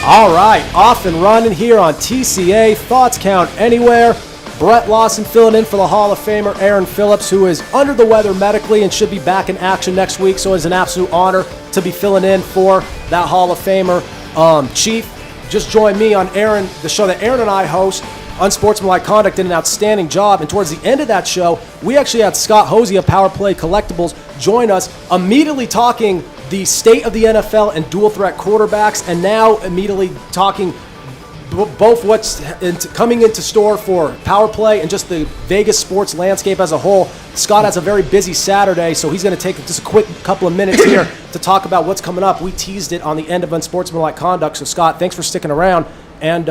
All right, off and running here on TCA. Thoughts count anywhere. Brett Lawson filling in for the Hall of Famer Aaron Phillips, who is under the weather medically and should be back in action next week. So it's an absolute honor to be filling in for that Hall of Famer. Chief, just join me on the show that Aaron and I host. Unsportsmanlike Conduct did an outstanding job, and towards the end of that show, we actually had Scott Hosey of Power Play Collectibles join us, immediately talking the state of the NFL and dual threat quarterbacks, and now immediately talking both what's coming into store for Power Play and just the Vegas sports landscape as a whole. Scott has a very busy Saturday, so he's going to take just a quick couple of minutes here to talk about what's coming up. We teased it on the end of Unsportsmanlike Conduct, so Scott, thanks for sticking around. And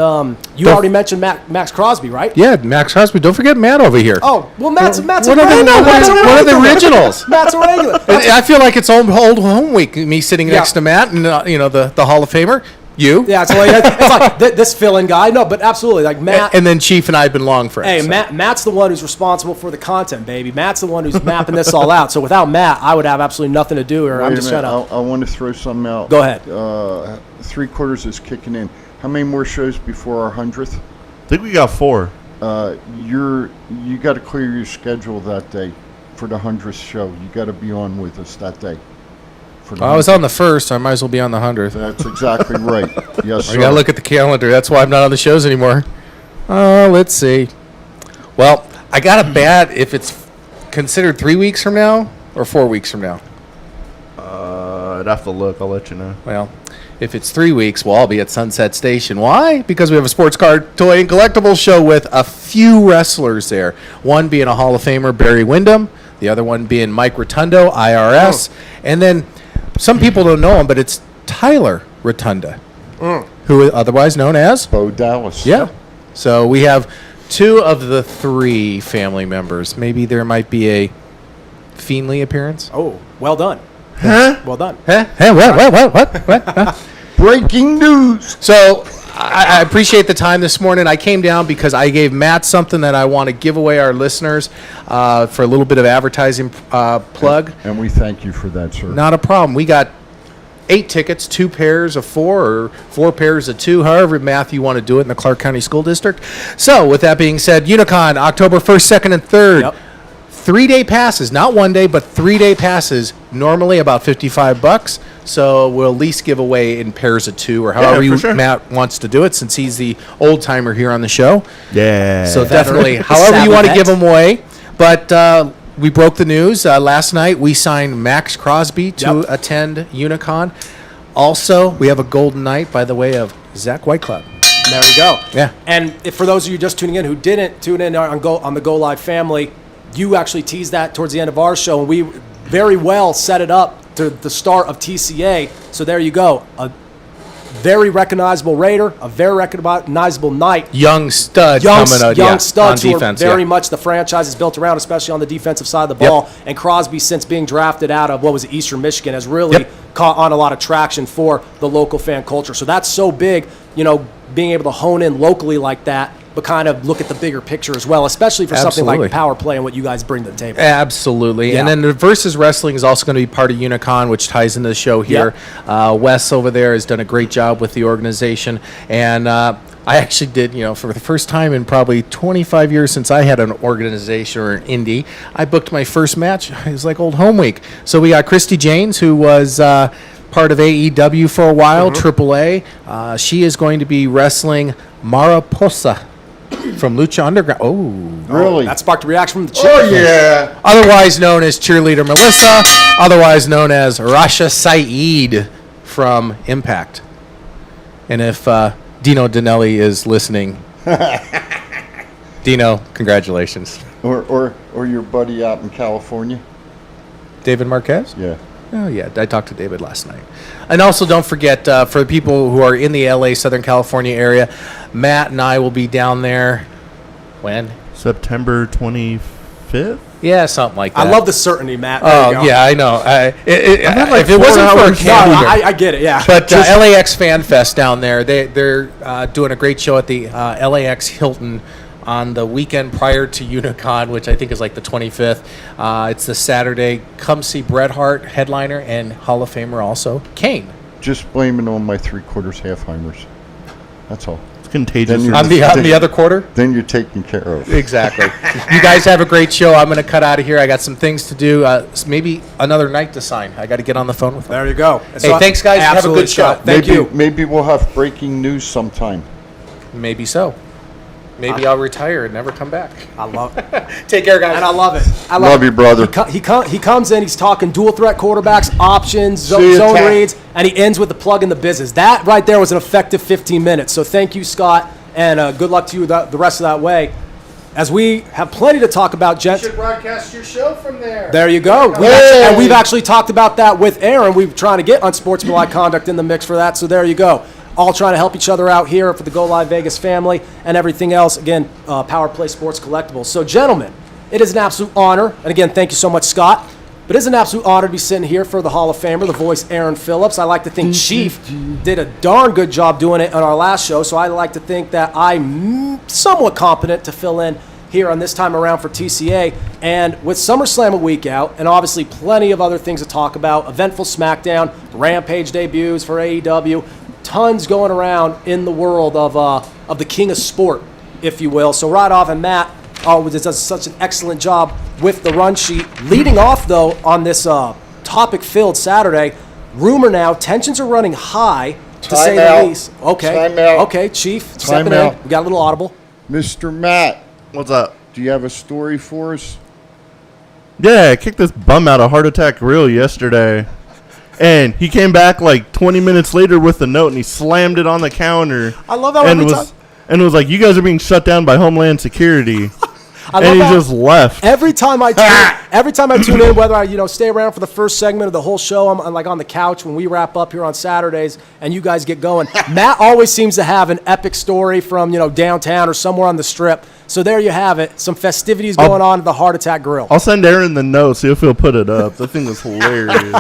you already mentioned Max Crosby, right? Yeah, Max Crosby. Don't forget Matt over here. Oh, well, Matt's what are the originals? Matt's a regular. I feel like it's old home week, me sitting next to Matt and, the Hall of Famer. You? Yeah, it's like this fill-in guy. No, but absolutely, like Matt. And then Chief and I have been long friends. Hey, so. Matt's the one who's responsible for the content, baby. Matt's the one who's mapping this all out. So without Matt, I would have absolutely nothing to do here. I'm just trying to. I want to throw something out. Go ahead. 3/4 is kicking in. How many more shows before our 100th? I think we got 4. You got to clear your schedule that day for the 100th show. You got to be on with us that day. I was on the first. I might as well be on the 100th. That's exactly right. Yes, sir. I got to look at the calendar. That's why I'm not on the shows anymore. Let's see. Well, I got a bad if it's considered 3 weeks from now or 4 weeks from now. I'd have to look. I'll let you know. Well, if it's 3 weeks, we'll all be at Sunset Station. Why? Because we have a sports card, toy, and collectibles show with a few wrestlers there. One being a Hall of Famer, Barry Windham. The other one being Mike Rotundo, IRS. And then some people don't know him, but it's Tyler Rotunda, who is otherwise known as Bo Dallas. Yeah. So we have 2 of the 3 family members. Maybe there might be a Fiendly appearance. Oh, well done. Huh? Well done. Huh? Hey, what? Breaking news. So I appreciate the time this morning. I came down because I gave Matt something that I want to give away our listeners for a little bit of advertising plug. And we thank you for that, sir. Not a problem. We got 8 tickets, 2 pairs of 4 or 4 pairs of 2, however math you want to do it in the Clark County School District. So with that being said, Unicon, October 1st, 2nd, and 3rd. Yep. 3-day passes, not 1 day, but 3-day passes, normally about $55. So we'll at least give away in pairs of 2 or however sure. Matt wants to do it, since he's the old timer here on the show. Yeah. So definitely, however you want to give them away. But we broke the news last night. We signed Max Crosby to attend Unicon. Also, we have a golden night by the way of Zach Whitecloud. There we go. Yeah. And for those of you just tuning in who didn't tune in on the Go Live family, you actually teased that towards the end of our show, and we very well set it up to the start of TCA. So there you go. A very recognizable Raider, a very recognizable Knight. Young stud coming out. Young studs on who defense, are very much the franchise is built around, especially on the defensive side of the ball. And Crosby, since being drafted out of, Eastern Michigan, has really caught on a lot of traction for the local fan culture. So that's so big, being able to hone in locally like that, but kind of look at the bigger picture as well, especially for something like Power Play and what you guys bring to the table. Absolutely. Yeah. And then the Versus Wrestling is also going to be part of Unicon, which ties into the show here. Yep. Wes over there has done a great job with the organization. And I actually did, for the first time in probably 25 years since I had an organization or an indie, I booked my first match. It was like old home week. So we got Christy Janes, who was part of AEW for a while, AAA. She is going to be wrestling Mariposa from Lucha Underground. Oh, really? That sparked a reaction from the chick. Oh, yeah. Otherwise known as Cheerleader Melissa, otherwise known as Rasha Saeed from Impact. And if Dino Danelli is listening, Dino, congratulations. Or your buddy out in California? David Marquez? Yeah. Oh, yeah. I talked to David last night. And also, don't forget, for the people who are in the LA, Southern California area, Matt and I will be down there. When? September 25th? Yeah, something like that. I love the certainty, Matt. Oh, yeah, I know. If it wasn't for a calendar. I get it, yeah. But LAX Fan Fest down there, they're doing a great show at the LAX Hilton on the weekend prior to Unicon, which I think is like the 25th. It's the Saturday. Come see Bret Hart, headliner, and Hall of Famer also, Kane. Just blame it on my 3/4 half-himers. That's all. It's contagious. Then On the other quarter? Then you're taken care of. Exactly. You guys have a great show. I'm going to cut out of here. I got some things to do. Maybe another night to sign. I got to get on the phone with them. There you go. Hey, thanks, guys. Have a Absolutely, good show. Scott. Thank maybe, you. Maybe we'll have breaking news sometime. Maybe so. Maybe I'll retire and never come back. I love it. Take care, guys. And I love it. I Love it. you, brother. He comes in, he's talking dual threat quarterbacks, options, See ya, zone Tat. reads, and he ends with the plug in the business. That right there was an effective 15 minutes. So thank you, Scott, and good luck to you the rest of that way. As we have plenty to talk about, gents. broadcast your show from there. There you go. And we've actually talked about that with Aaron. We're trying to get unsportsmanlike conduct in the mix for that. So there you go. All trying to help each other out here for the Go Live Vegas family and everything else. Again, Power Play Sports Collectibles. So, gentlemen, it is an absolute honor. And again, thank you so much, Scott. But it is an absolute honor to be sitting here for the Hall of Famer, the voice Aaron Phillips. I like to think Chief did a darn good job doing it on our last show. So I like to think that I'm somewhat competent to fill in here on this time around for TCA. And with SummerSlam a week out, and obviously plenty of other things to talk about, eventful SmackDown, Rampage debuts for AEW, tons going around in the world of the king of sport, if you will. So right off, and Matt does such an excellent job with the run sheet. Leading off, though, on this topic-filled Saturday, rumor now, tensions are running high, to say Time out. the least. Okay. Time out. Okay, Chief, Time stepping out. in. We got a little audible. Mr. Matt, What's up? do you have a story for us? Yeah, I kicked this bum out of Heart Attack Grill yesterday. And he came back like 20 minutes later with a note, and he slammed it on the counter. I love how and every was time- and was like, "You guys are being shut down by Homeland Security." I And love he how just left. every time I tune in, whether I stay around for the first segment of the whole show, I'm like on the couch when we wrap up here on Saturdays, and you guys get going. Matt always seems to have an epic story from downtown or somewhere on the Strip. So there you have it, some festivities going on at the Heart Attack Grill. I'll send Aaron the note, see if he'll put it up. That thing was hilarious.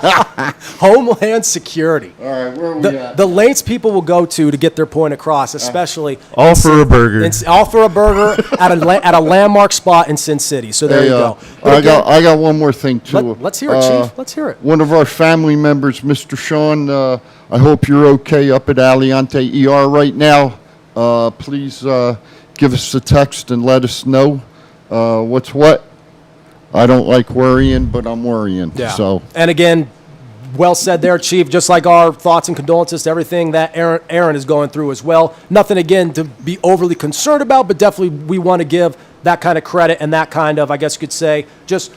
Homeland Security. All right, where are we at? The lengths people will go to get their point across, especially All for a burger. all for a burger at a landmark spot in Sin City. So there Hey, you go. I got one more thing too. Let's hear it, Chief. Let's hear it. One of our family members, Mr. Sean. I hope you're okay up at Aliante ER right now. Please give us a text and let us know what's what. I don't like worrying, but I'm worrying. Yeah. So And again, well said there, Chief. Just like our thoughts and condolences to everything that Aaron is going through as well. Nothing, again, to be overly concerned about, but definitely we want to give that kind of credit and that kind of, I guess you could say, just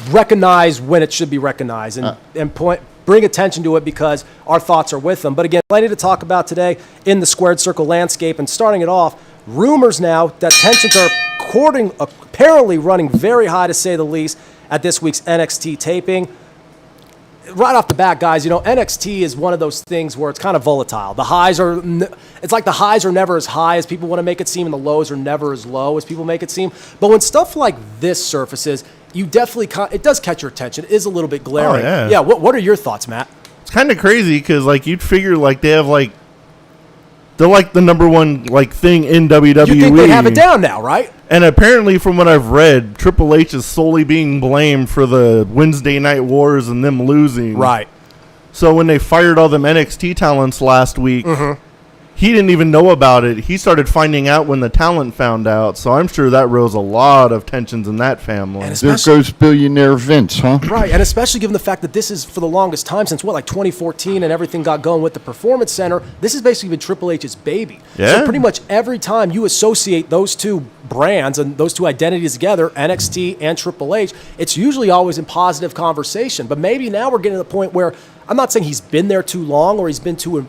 recognize when it should be recognized and bring attention to it because our thoughts are with them. But again, plenty to talk about today in the squared circle landscape. And starting it off, rumors now that tensions are apparently running very high, to say the least, at this week's NXT taping. Right off the bat, guys, NXT is one of those things where it's kind of volatile. The highs it's like the highs are never as high as people want to make it seem, and the lows are never as low as people make it seem. But when stuff like this surfaces, you definitely, it does catch your attention. It is a little bit glaring. Oh, yeah. Yeah, what are your thoughts, Matt? It's kind of crazy because you'd figure they have they're like the number one thing in WWE. You think they have it down now, right? And apparently, from what I've read, Triple H is solely being blamed for the Wednesday Night Wars and them losing. Right. So when they fired all them NXT talents last week, he didn't even know about it. He started finding out when the talent found out. So I'm sure that rose a lot of tensions in that family. And there goes billionaire Vince, huh? Right, and especially given the fact that this is for the longest time since 2014 and everything got going with the Performance Center, this has basically been Triple H's baby. Yeah. So pretty much every time you associate those two brands and those two identities together, NXT and Triple H, it's usually always in positive conversation. But maybe now we're getting to the point where I'm not saying he's been there too long or he's been too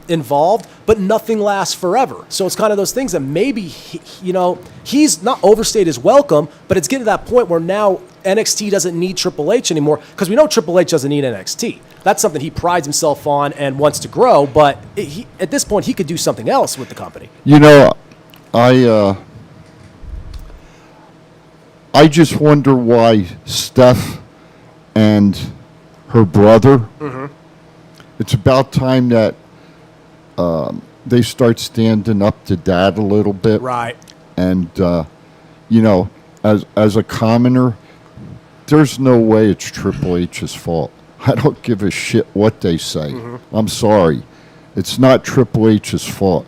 involved, but nothing lasts forever. So it's kind of those things that maybe he's not overstayed his welcome, but it's getting to that point where now NXT doesn't need Triple H anymore because we know Triple H doesn't need NXT. That's something he prides himself on and wants to grow, but at this point he could do something else with the company. I just wonder why Steph and her brother, it's about time that they start standing up to Dad a little bit. Right. And, as a commoner, there's no way it's Triple H's fault. I don't give a shit what they say. I'm sorry. It's not Triple H's fault.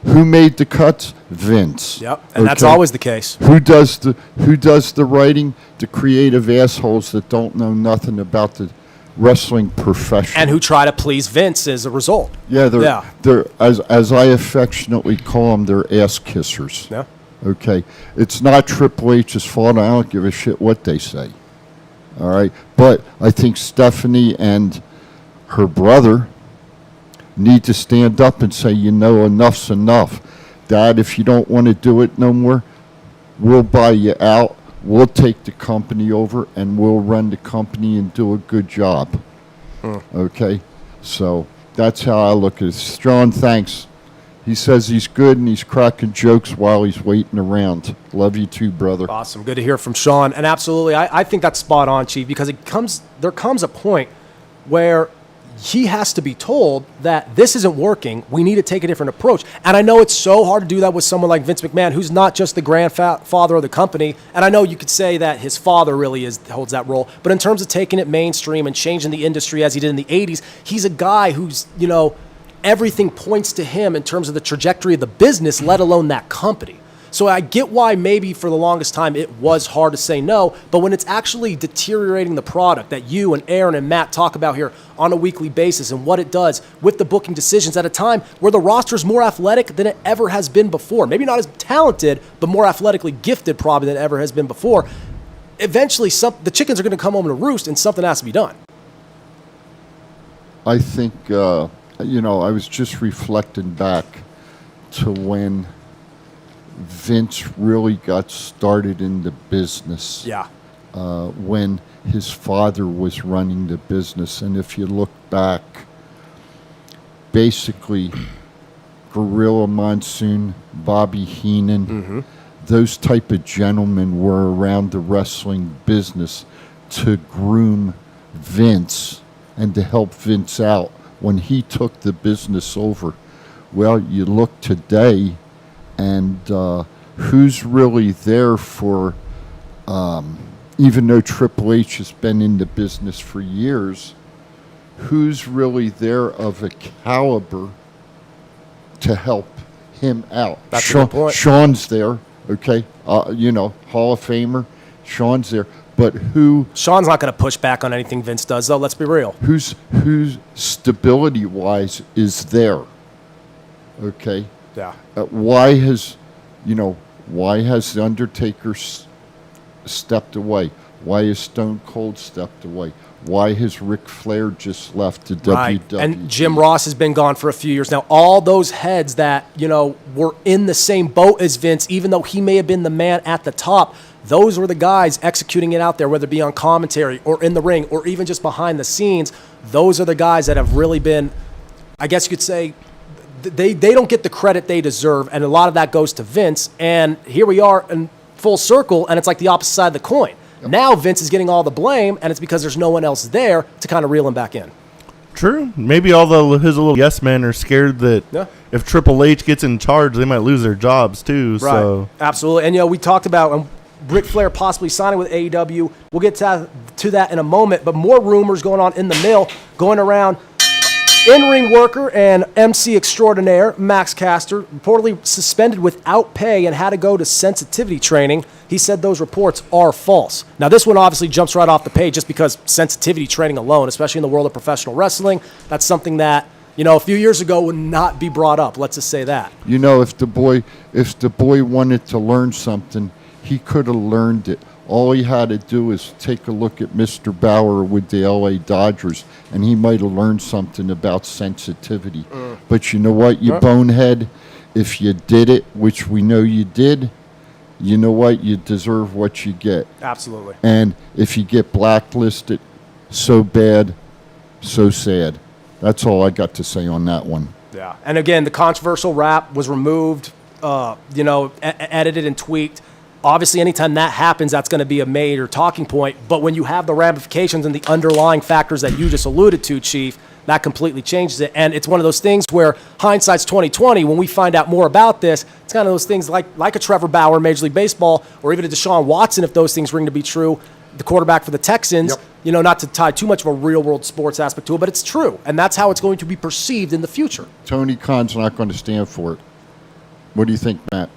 Who made the cuts? Vince. Yep, and that's Okay? always the case. Who does the writing? The creative assholes that don't know nothing about the wrestling profession. And who try to please Vince as a result. Yeah, they're, Yeah. they're as I affectionately call them, they're ass kissers. Yeah. Okay, it's not Triple H's fault. I don't give a shit what they say. All right, but I think Stephanie and her brother need to stand up and say, enough's enough. Dad, if you don't want to do it no more, we'll buy you out. We'll take the company over and we'll run the company and do a good job. Okay? So that's how I look at it. Sean, thanks. He says he's good and he's cracking jokes while he's waiting around. Love you too, brother. Awesome. Good to hear from Sean. And absolutely, I think that's spot on, Chief, because there comes a point where he has to be told that this isn't working. We need to take a different approach. And I know it's so hard to do that with someone like Vince McMahon, who's not just the grandfather of the company. And I know you could say that his father really holds that role. But in terms of taking it mainstream and changing the industry as he did in the 80s, he's a guy who's, everything points to him in terms of the trajectory of the business, let alone that company. So I get why maybe for the longest time it was hard to say no, but when it's actually deteriorating the product that you and Aaron and Matt talk about here on a weekly basis and what it does with the booking decisions at a time where the roster is more athletic than it ever has been before, maybe not as talented, but more athletically gifted probably than it ever has been before, eventually the chickens are going to come home to roost and something has to be done. I think, I was just reflecting back to when Vince really got started in the business. Yeah. When his father was running the business. And if you look back, basically, Gorilla Monsoon, Bobby Heenan, those type of gentlemen were around the wrestling business to groom Vince and to help Vince out when he took the business over. Well, you look today, and who's really there for, even though Triple H has been in the business for years, who's really there of a caliber to help him out? That's a good point. Sean's there, okay? Hall of Famer. Sean's there. But who... Sean's not going to push back on anything Vince does, though. Let's be real. Who's stability-wise is there, okay? Yeah. Why has the Undertaker stepped away? Why has Stone Cold stepped away? Why has Ric Flair just left the WWE? And Jim Ross has been gone for a few years now. All those heads that, were in the same boat as Vince, even though he may have been the man at the top, those were the guys executing it out there, whether it be on commentary or in the ring or even just behind the scenes. Those are the guys that have really been, I guess you could say, they don't get the credit they deserve, and a lot of that goes to Vince. And here we are in full circle, and it's like the opposite side of the coin. Yep. Now Vince is getting all the blame, and it's because there's no one else there to kind of reel him back in. True. Maybe all his little yes men are scared that if Triple H gets in charge, they might lose their jobs too. Right. So Absolutely. And we talked about Ric Flair possibly signing with AEW. We'll get to that in a moment, but more rumors going on in the mill, going around. In-ring worker and MC extraordinaire Max Caster reportedly suspended without pay and had to go to sensitivity training. He said those reports are false. Now, this one obviously jumps right off the page just because sensitivity training alone, especially in the world of professional wrestling, that's something that, a few years ago would not be brought up. Let's just say that. If the boy wanted to learn something, he could have learned it. All he had to do is take a look at Mr. Bauer with the LA Dodgers, and he might have learned something about sensitivity. But you know what, you bonehead? If you did it, which we know you did, you know what? You deserve what you get. Absolutely. And if you get blacklisted, so bad, so sad. That's all I got to say on that one. Yeah. And again, the controversial rap was removed, edited and tweaked. Obviously, anytime that happens, that's going to be a major talking point. But when you have the ramifications and the underlying factors that you just alluded to, Chief, that completely changes it. And it's one of those things where hindsight's 20/20. When we find out more about this, it's kind of those things like a Trevor Bauer, Major League Baseball, or even a Deshaun Watson, if those things ring to be true. the quarterback for the Texans. Yep. You know, not to tie too much of a real-world sports aspect to it, but it's true. And that's how it's going to be perceived in the future. Tony Khan's not going to stand for it. What do you think, Matt?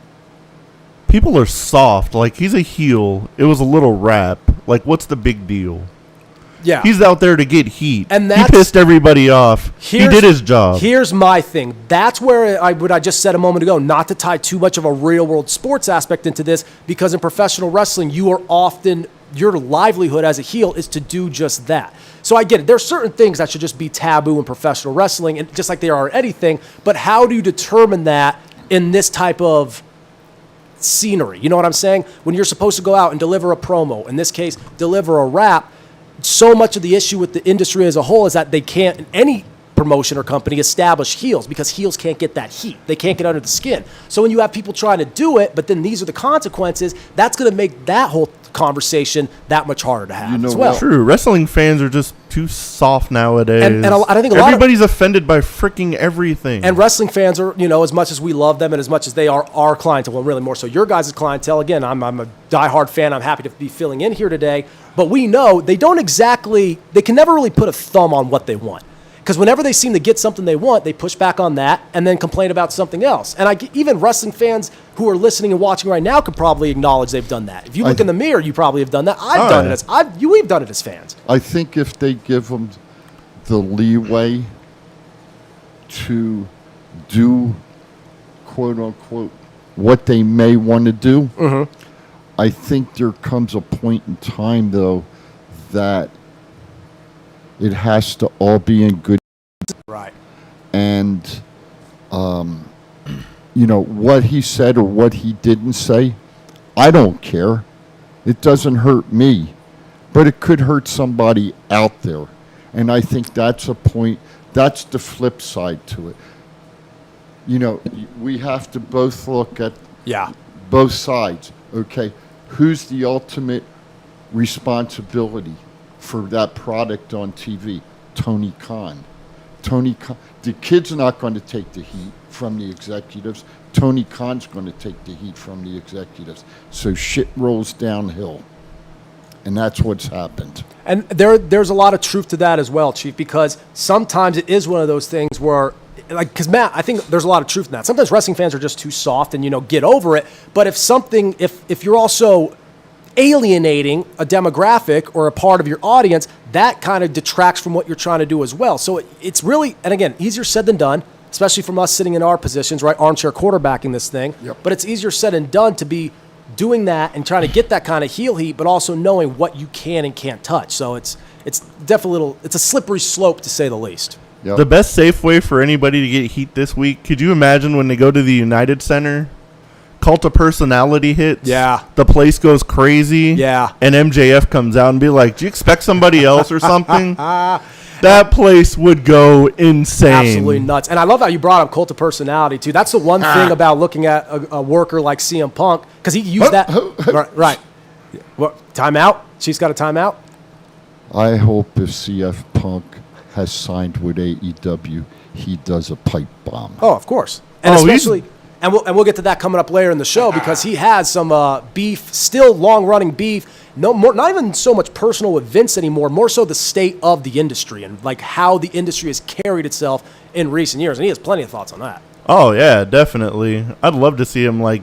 People are soft. Like, he's a heel. It was a little rap. Like, what's the big deal? Yeah. He's out there to get heat. And he that's- pissed everybody off. He did his job. Here's my thing. That's where what I just said a moment ago, not to tie too much of a real-world sports aspect into this, because in professional wrestling, you are often, your livelihood as a heel is to do just that. So I get it. There are certain things that should just be taboo in professional wrestling, and just like they are anything, but how do you determine that in this type of scenery? You know what I'm saying? When you're supposed to go out and deliver a promo, in this case, deliver a rap, so much of the issue with the industry as a whole is that they can't, in any promotion or company, establish heels because heels can't get that heat. They can't get under the skin. So when you have people trying to do it, but then these are the consequences, that's going to make that whole conversation that much harder to have You know as well. what? True. Wrestling fans are just too soft nowadays. And I think a lot of- everybody's offended by freaking everything. And wrestling fans are, you know, as much as we love them and as much as they are our clientele, well, really more so your guys' clientele. Again, I'm a diehard fan. I'm happy to be filling in here today. But we know they don't exactly, they can never really put a thumb on what they want. Because whenever they seem to get something they want, they push back on that and then complain about something else. And even wrestling fans who are listening and watching right now could probably acknowledge they've done that. If you look in the mirror, you probably have done that. I've done it we've done it as fans. I think if they give them the leeway to do, quote unquote, what they may want to do, I think there comes a point in time, though, that it has to all be in good. Right. And, you know, what he said or what he didn't say, I don't care. It doesn't hurt me. But it could hurt somebody out there. And I think that's a point, that's the flip side to it. You know, we have to both look at Yeah. both sides. Okay, who's the ultimate responsibility for that product on TV? Tony Khan. Tony Khan. The kid's not going to take the heat from the executives. Tony Khan's going to take the heat from the executives. So shit rolls downhill. And that's what's happened. And there's a lot of truth to that as well, Chief, because sometimes it is one of those things where, like, because Matt, I think there's a lot of truth in that. Sometimes wrestling fans are just too soft and, you know, get over it. But if you're also alienating a demographic or a part of your audience, that kind of detracts from what you're trying to do as well. So it's really, and again, easier said than done, especially from us sitting in our positions, right, armchair quarterbacking this thing. Yep. But it's easier said than done to be doing that and trying to get that kind of heel heat, but also knowing what you can and can't touch. So it's definitely it's a slippery slope, to say the least. Yep. The best safe way for anybody to get heat this week, could you imagine when they go to the United Center, Cult of Personality hits, Yeah. the place goes crazy, Yeah. and MJF comes out and be like, do you expect somebody else or something? That place would go insane. Absolutely nuts. And I love how you brought up Cult of Personality, too. That's the one thing about looking at a worker like CM Punk, because he used that. Right. What, timeout? She's got a timeout? I hope if CF Punk has signed with AEW, he does a pipe bomb. Oh, of course. And Oh, he's- especially, and we'll get to that coming up later in the show, because he has some beef, still long-running beef. No more, not even so much personal with Vince anymore, more so the state of the industry and like how the industry has carried itself in recent years. And he has plenty of thoughts on that. Oh, yeah, definitely. I'd love to see him, like,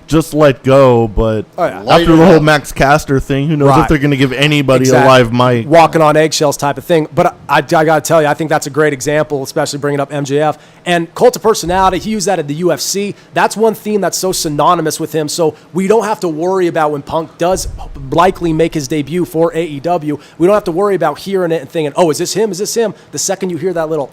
just let go, but Oh, yeah. after the whole Max Caster thing, who knows Right. if they're going to give anybody Exactly. a live mic. Walking on eggshells type of thing. But I got to tell you, I think that's a great example, especially bringing up MJF. And Cult of Personality, he used that at the UFC. That's one theme that's so synonymous with him. So we don't have to worry about when Punk does likely make his debut for AEW. We don't have to worry about hearing it and thinking, oh, is this him? Is this him? The second you hear that little,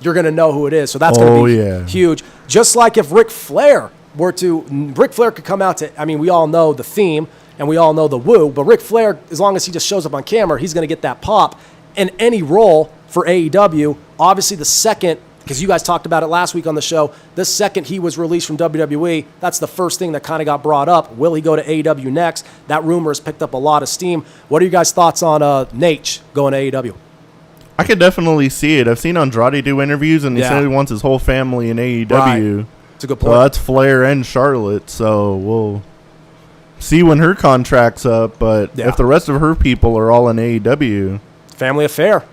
you're going to know who it is. So that's going to be yeah. huge. Just like if Ric Flair could come out to, I mean, we all know the theme and we all know the woo, but Ric Flair, as long as he just shows up on camera, he's going to get that pop. And any role for AEW, obviously the second, because you guys talked about it last week on the show, the second he was released from WWE, that's the first thing that kind of got brought up. Will he go to AEW next? That rumor has picked up a lot of steam. What are you guys' thoughts on Nate going to AEW? I could definitely see it. I've seen Andrade do interviews, and he Yeah. said he wants his whole family in AEW. Right. It's a good point. Well, that's Flair and Charlotte, so we'll see when her contract's up, but Yeah. if the rest of her people are all in AEW, Family affair.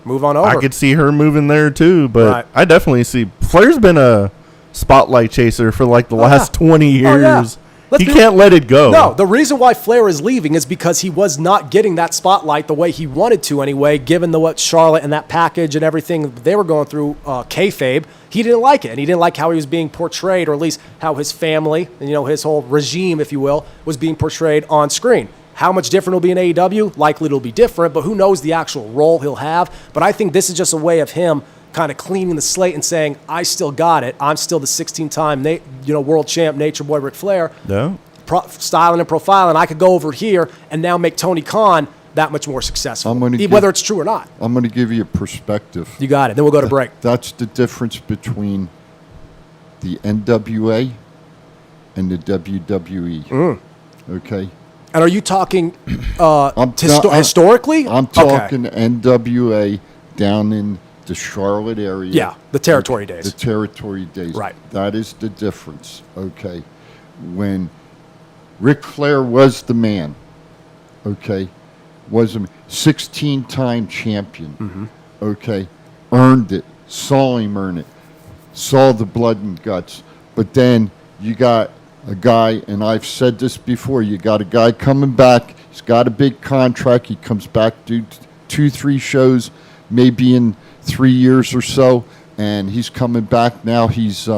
Move on over. I could see her moving there too. But Right. I definitely see Flair's been a spotlight chaser for like the last 20 years. Oh, yeah. Let's He be- can't let it go. No, the reason why Flair is leaving is because he was not getting that spotlight the way he wanted to anyway, given what Charlotte and that package and everything they were going through, kayfabe. He didn't like it, and he didn't like how he was being portrayed, or at least how his family, and his whole regime, if you will, was being portrayed on screen. How much different it'll be in AEW? Likely it'll be different, but who knows the actual role he'll have. But I think this is just a way of him kind of cleaning the slate and saying, I still got it. I'm still the 16-time world champ, Nature Boy Ric Flair. Yeah. Styling and profiling. I could go over here and now make Tony Khan that much more successful, whether it's true or not. I'm going to give you a perspective. You got it. Then we'll go to break. That's the difference between the NWA and the WWE. Okay? And are you talking I'm historically? I'm Okay. talking NWA down in the Charlotte area. Yeah, the territory days. The territory days. Right. That is the difference. Okay. When Ric Flair was the man, okay, was a 16-time champion, Mm-hmm. okay, earned it, saw him earn it, saw the blood and guts. But then you got a guy, and I've said this before, you got a guy coming back, he's got a big contract, he comes back, do 2-3 shows, maybe in 3 years or so, and he's coming back now. He's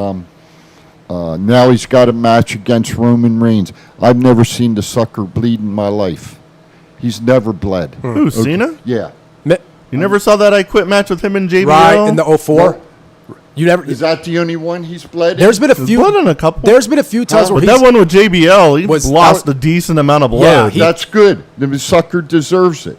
now he's got a match against Roman Reigns. I've never seen the sucker bleed in my life. He's never bled. Who, Cena? Yeah. You never saw that I Quit match with him and JBL? Right, in the 04. You never. Is that the only one he's bled in? There's been a There's few. blood in a couple. There's been a few times where But he's. that one with JBL, he Was- lost a decent amount of blood. he- That's good. The sucker deserves it.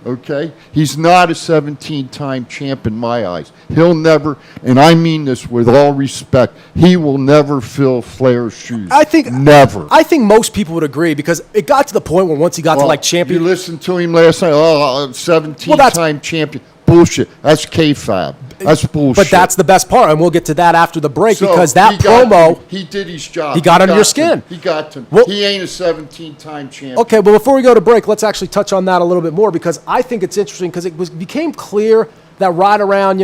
Okay? He's not a 17-time champ in my eyes. He'll never, and I mean this with all respect, he will never fill Flair's shoes. I think never. I think most people would agree because it got to the point where once he got to like champion. You listened to him last night. Oh, 17-time champion. Bullshit. That's kayfabe. That's bullshit. But that's the best part, and we'll get to that after the break So because that promo. he did his job. He got under your to- skin. He got to. Well- He ain't a 17-time champion. Okay, well, before we go to break, let's actually touch on that a little bit more because I think it's interesting because it became clear that right around,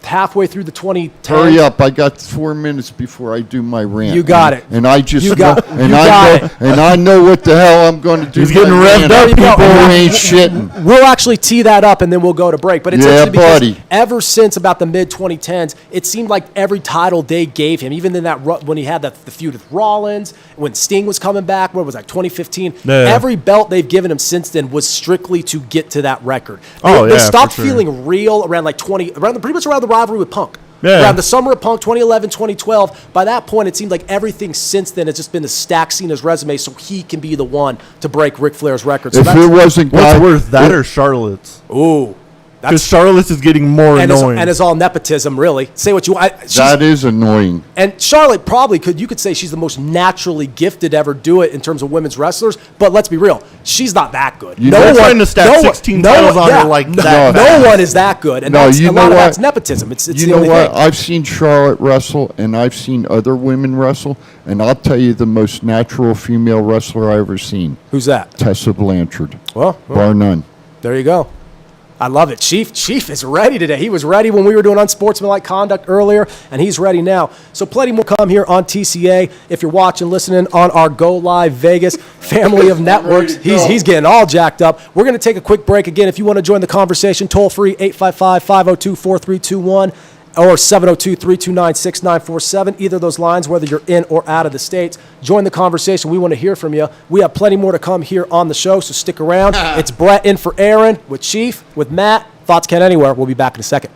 halfway through the 2010s. Hurry up! I got 4 minutes before I do my rant. You got it. And I just You got- know, and you I got know, it. and I know what the hell I'm going to do. He's getting my revved rant. up, There you go. People And ain't shitting. We'll actually tee that up and then we'll go to break. But it's Yeah, interesting because buddy. ever since about the mid 2010s, it seemed like every title they gave him, even in that when he had the feud with Rollins, when Sting was coming back, what was that, 2015? Yeah. Every belt they've given him since then was strictly to get to that record. Oh, They yeah, stopped for sure. feeling real around pretty much around the rivalry with Punk. Yeah. Around the summer of Punk, 2011, 2012. By that point, it seemed like everything since then has just been to stack Cena's resume so he can be the one to break Ric Flair's record. So If that's, it wasn't What's guy, worse, that or Charlotte's? ooh, Because that's Charlotte's is getting more and annoying. it's all nepotism, really. Say what you want. that is annoying. And Charlotte probably you could say she's the most naturally gifted to ever do it in terms of women's wrestlers. But let's be real, she's not that good. They're trying to stack 16 titles on her like that. No one is that good, and No, that's, you a know lot of what? that's nepotism. It's You the know only what? thing. I've seen Charlotte wrestle, and I've seen other women wrestle, and I'll tell you the most natural female wrestler I've ever seen, Who's that? Tessa Blanchard. Well, Bar none. there you go. I love it. Chief is ready today. He was ready when we were doing unsportsmanlike conduct earlier, and he's ready now. So plenty more come here on TCA. If you're watching, listening on our Go Live Vegas family of networks, ready to go. he's getting all jacked up. We're going to take a quick break. Again, if you want to join the conversation, toll free 855-502-4321 or 702-329-6947. Either of those lines, whether you're in or out of the States. Join the conversation. We want to hear from you. We have plenty more to come here on the show, so stick around. It's Brett in for Aaron with Chief, with Matt. Thoughts Count Anywhere. We'll be back in a second.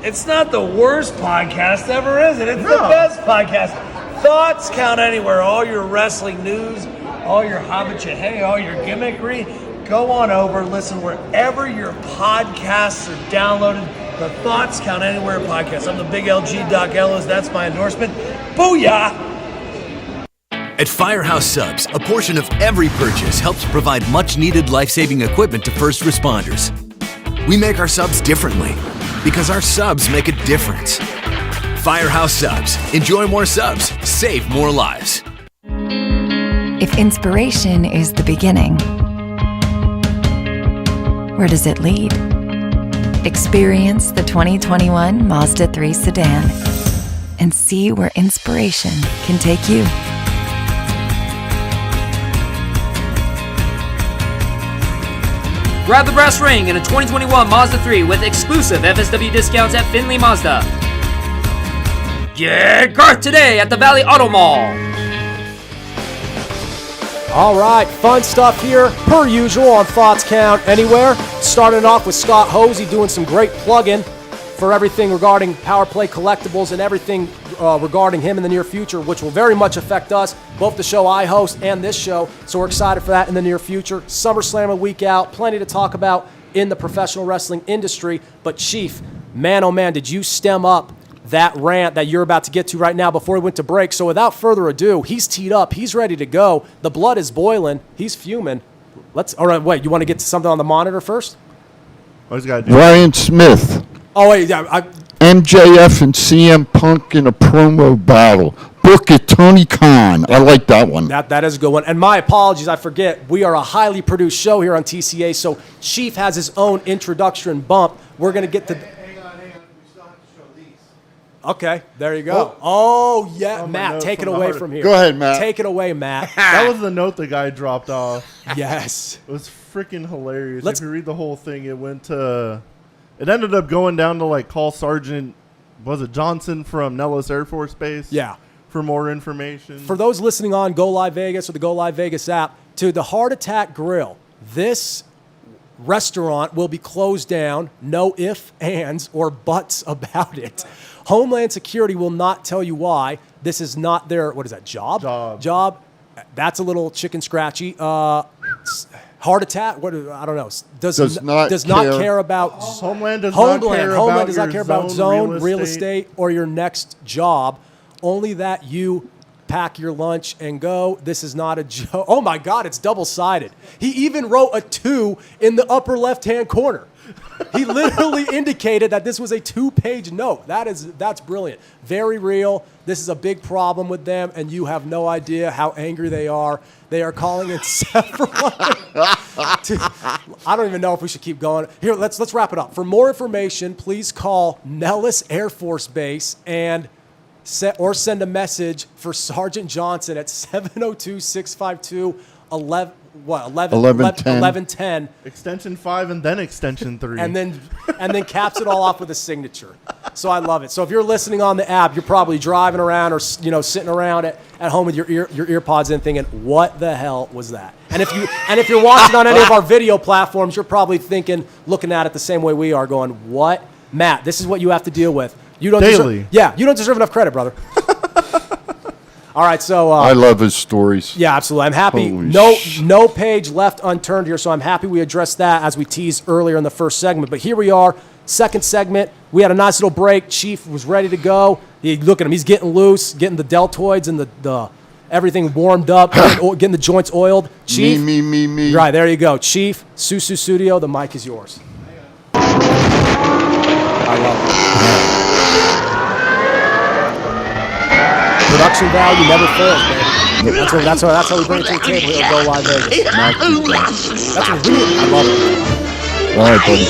It's not the worst podcast ever, is it? It's the best podcast. Thoughts Count Anywhere. All your wrestling news, all your hobbit all your gimmickry. Go on over, listen wherever your podcasts are downloaded. The Thoughts Count Anywhere podcast. I'm the big LG Doc Ellis. That's my endorsement. Booyah! At Firehouse Subs, a portion of every purchase helps provide much-needed life-saving equipment to first responders. We make our subs differently because our subs make a difference. Firehouse Subs. Enjoy more subs. Save more lives. If inspiration is the beginning, where does it lead? Experience the 2021 Mazda 3 sedan and see where inspiration can take you. Grab the brass ring in a 2021 Mazda 3 with exclusive FSW discounts at Findlay Mazda. Get Garth today at the Valley Auto Mall. All right, fun stuff here, per usual on Thoughts Count Anywhere. Starting off with Scott Hosey doing some great plug-in for everything regarding Power Play Collectibles and everything regarding him in the near future, which will very much affect us, both the show I host and this show. So we're excited for that in the near future. SummerSlam a week out, plenty to talk about in the professional wrestling industry. But Chief, man, oh man, did you stem up that rant that you're about to get to right now before we went to break. So without further ado, he's teed up. He's ready to go. The blood is boiling. He's fuming. All right, wait, you want to get to something on the monitor first? All he's got to do. Ryan Smith, Oh, wait, yeah. MJF and CM Punk in a promo battle. Book it, Tony Khan. I like that one. That is a good one. And my apologies, I forget. We are a highly produced show here on TCA, so Chief has his own introduction bump. We're going to get to... Hang on. We still have to show these. Okay, there you go. Oh, yeah. Oh, my Matt, notes take it from the away heart. from here. Go ahead, Matt. Take it away, Matt. That was the note the guy dropped off. Yes. It was freaking hilarious. Let's- If you read the whole thing, it ended up going down to like call Sergeant, was it Johnson from Nellis Air Force Base? Yeah. For more information. For those listening on Go Live Vegas or the Go Live Vegas app, to the Heart Attack Grill, this restaurant will be closed down. No ifs, ands, or buts about it. Homeland Security will not tell you why. This is not their, what is that, job? Job. That's a little chicken scratchy. Heart Attack, I don't know. Does not care about Homeland does Homeland does not not care about zone, real estate, or your next job. Only that you pack your lunch and go. This is not a joke. Oh my God, it's double-sided. He even wrote a 2 in the upper left-hand corner. He literally indicated that this was a 2-page note. That's brilliant. Very real. This is a big problem with them, and you have no idea how angry they are. They are calling in several. I don't even know if we should keep going. Here, let's wrap it up. For more information, please call Nellis Air Force Base and send a message for Sergeant Johnson at 702-652-1110. Extension 5 and then extension 3. And then caps it all off with a signature. So I love it. So if you're listening on the app, you're probably driving around or sitting around at home with your ear pods in thinking, what the hell was that? And if you're watching on any of our video platforms, you're probably thinking, looking at it the same way we are, going, what? Matt, this is what you have to deal with. You don't Daily. you don't deserve enough credit, brother. All right, so I love his stories. yeah, absolutely. I'm happy. Holy No page left unturned here, so I'm happy we addressed that as we teased earlier in the first segment. But here we are, second segment. We had a nice little break. Chief was ready to go. Look at him. He's getting loose, getting the deltoids and the everything warmed up, getting the joints oiled. Chief. Me. Right, there you go. Chief, Susu Studio, the mic is yours. I love it. Production value never fails, baby. That's how we bring it to the table here at Go Live Vegas. That's what we I love it. All right, buddy.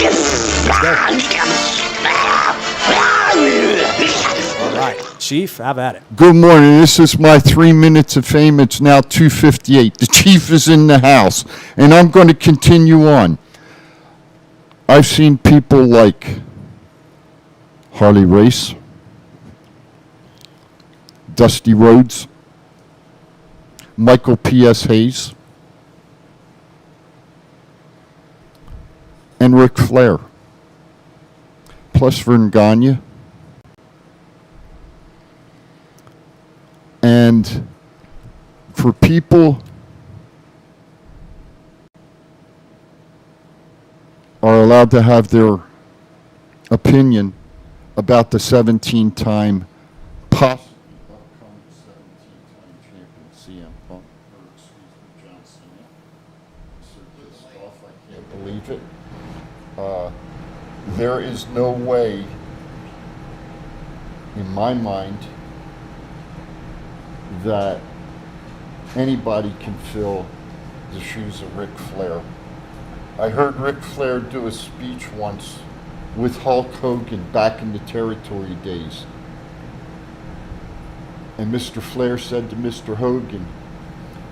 All right, Chief, have at it. Good morning. This is my 3 minutes of fame. It's now 2:58. The chief is in the house, and I'm going to continue on. I've seen people like Harley Race, Dusty Rhodes, Michael P.S. Hayes, and Ric Flair, plus Vern Gagne. And for people are allowed to have their opinion about the 17-time possible upcoming 17-time champion CM Punk, or excuse me, John Cena. I'm so pissed off, I can't believe it. There is no way, in my mind, that anybody can fill the shoes of Ric Flair. I heard Ric Flair do a speech once with Hulk Hogan back in the territory days. And Mr. Flair said to Mr. Hogan,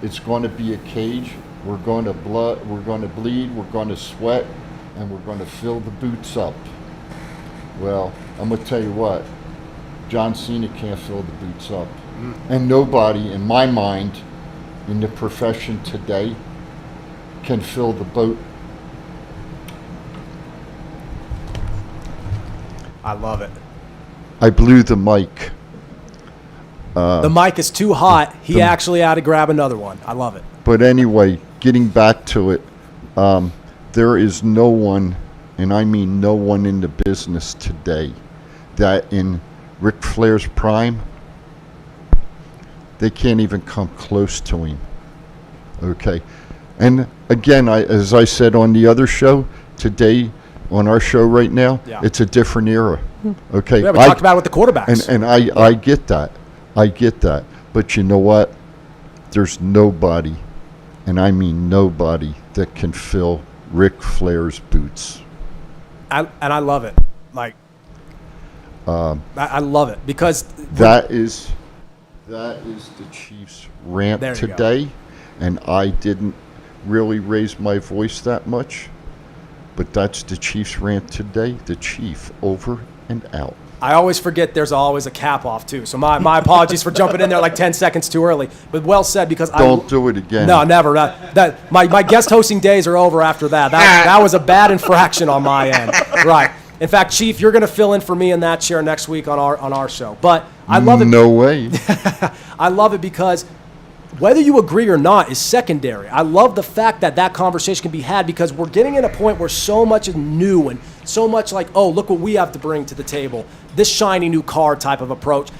it's going to be a cage, we're going to bleed, we're going to sweat, and we're going to fill the boots up. Well, I'm going to tell you what, John Cena can't fill the boots up. And nobody, in my mind, in the profession today, can fill the boat. I love it. I blew the mic. The mic is too hot. He actually had to grab another one. I love it. But anyway, getting back to it, there is no one, and I mean no one in the business today, that in Ric Flair's prime, they can't even come close to him. Okay. And again, as I said on the other show, today, on our show right now, it's a different era. Okay. Yeah, we talked about it with the quarterbacks. And I get that. I get that. But you know what? There's nobody, and I mean nobody, that can fill Ric Flair's boots. And I love it. Like, I love it because that is the Chiefs' rant There you go. today, and I didn't really raise my voice that much, but that's the Chiefs' rant today. The Chief, over and out. I always forget there's always a cap off too. So my apologies for jumping in there like 10 seconds too early. But well said because Don't do it again. No, never. My guest hosting days are over after that. That was a bad infraction on my end. Right. In fact, Chief, you're going to fill in for me in that chair next week on our show. But I love it. No way. I love it because whether you agree or not is secondary. I love the fact that conversation can be had because we're getting at a point where so much is new and so much like, oh, look what we have to bring to the table. This shiny new car type of approach.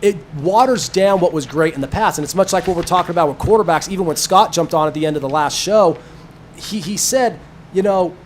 It waters down what was great in the past. And it's much like what we're talking about with quarterbacks. Even when Scott jumped on at the end of the last show, he said, you know,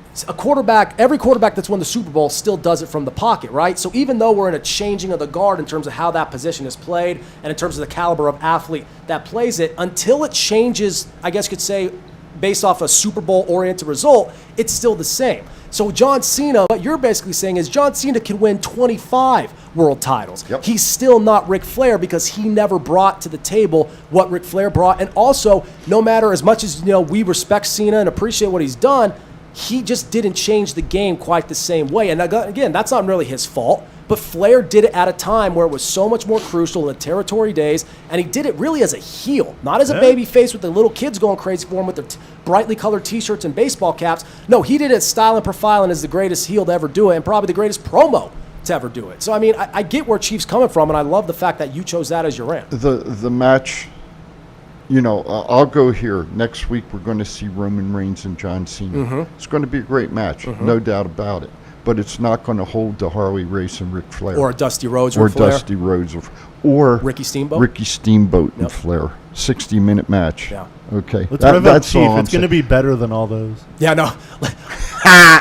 every quarterback that's won the Super Bowl still does it from the pocket, right? So even though we're in a changing of the guard in terms of how that position is played and in terms of the caliber of athlete that plays it, until it changes, I guess you could say, based off a Super Bowl-oriented result, it's still the same. So John Cena, what you're basically saying is John Cena can win 25 world titles. Yep. He's still not Ric Flair because he never brought to the table what Ric Flair brought. And also, no matter as much as we respect Cena and appreciate what he's done, he just didn't change the game quite the same way. And again, that's not really his fault. But Flair did it at a time where it was so much more crucial in the territory days, and he did it really as a heel, not as a baby face with the little kids going crazy for him with their brightly colored T-shirts and baseball caps. No, he did it style and profiling as the greatest heel to ever do it and probably the greatest promo to ever do it. So, I mean, I get where Chief's coming from, and I love the fact that you chose that as your rant. The match, I'll go here. Next week we're going to see Roman Reigns and John Cena. Mm-hmm. It's going to be a great match, no doubt about it. But it's not going to hold the Harley Race and Ric Flair. Or Dusty Rhodes or Ric Flair. Dusty Rhodes. Or Ricky Steamboat? Ricky Steamboat and Flair. 60-minute match. Yeah. Okay. Let's rev up that's Chief. all It's going to be better than all those. Yeah, no.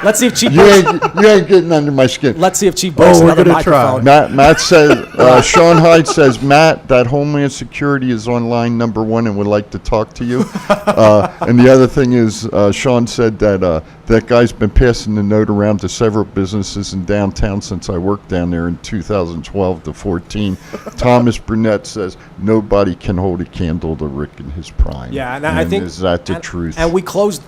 Let's see if Chief you ain't getting under my skin. Let's see if Chief breaks we're another gonna try. microphone. Matt says, Sean Hyde says, Matt, that Homeland Security is on line number 1 and would like to talk to you. And the other thing is, Sean said that that guy's been passing the note around to several businesses in downtown since I worked down there in 2012 to 14. Thomas Brunette says, nobody can hold a candle to Rick in his prime. Yeah, and I think is that the truth? And we closed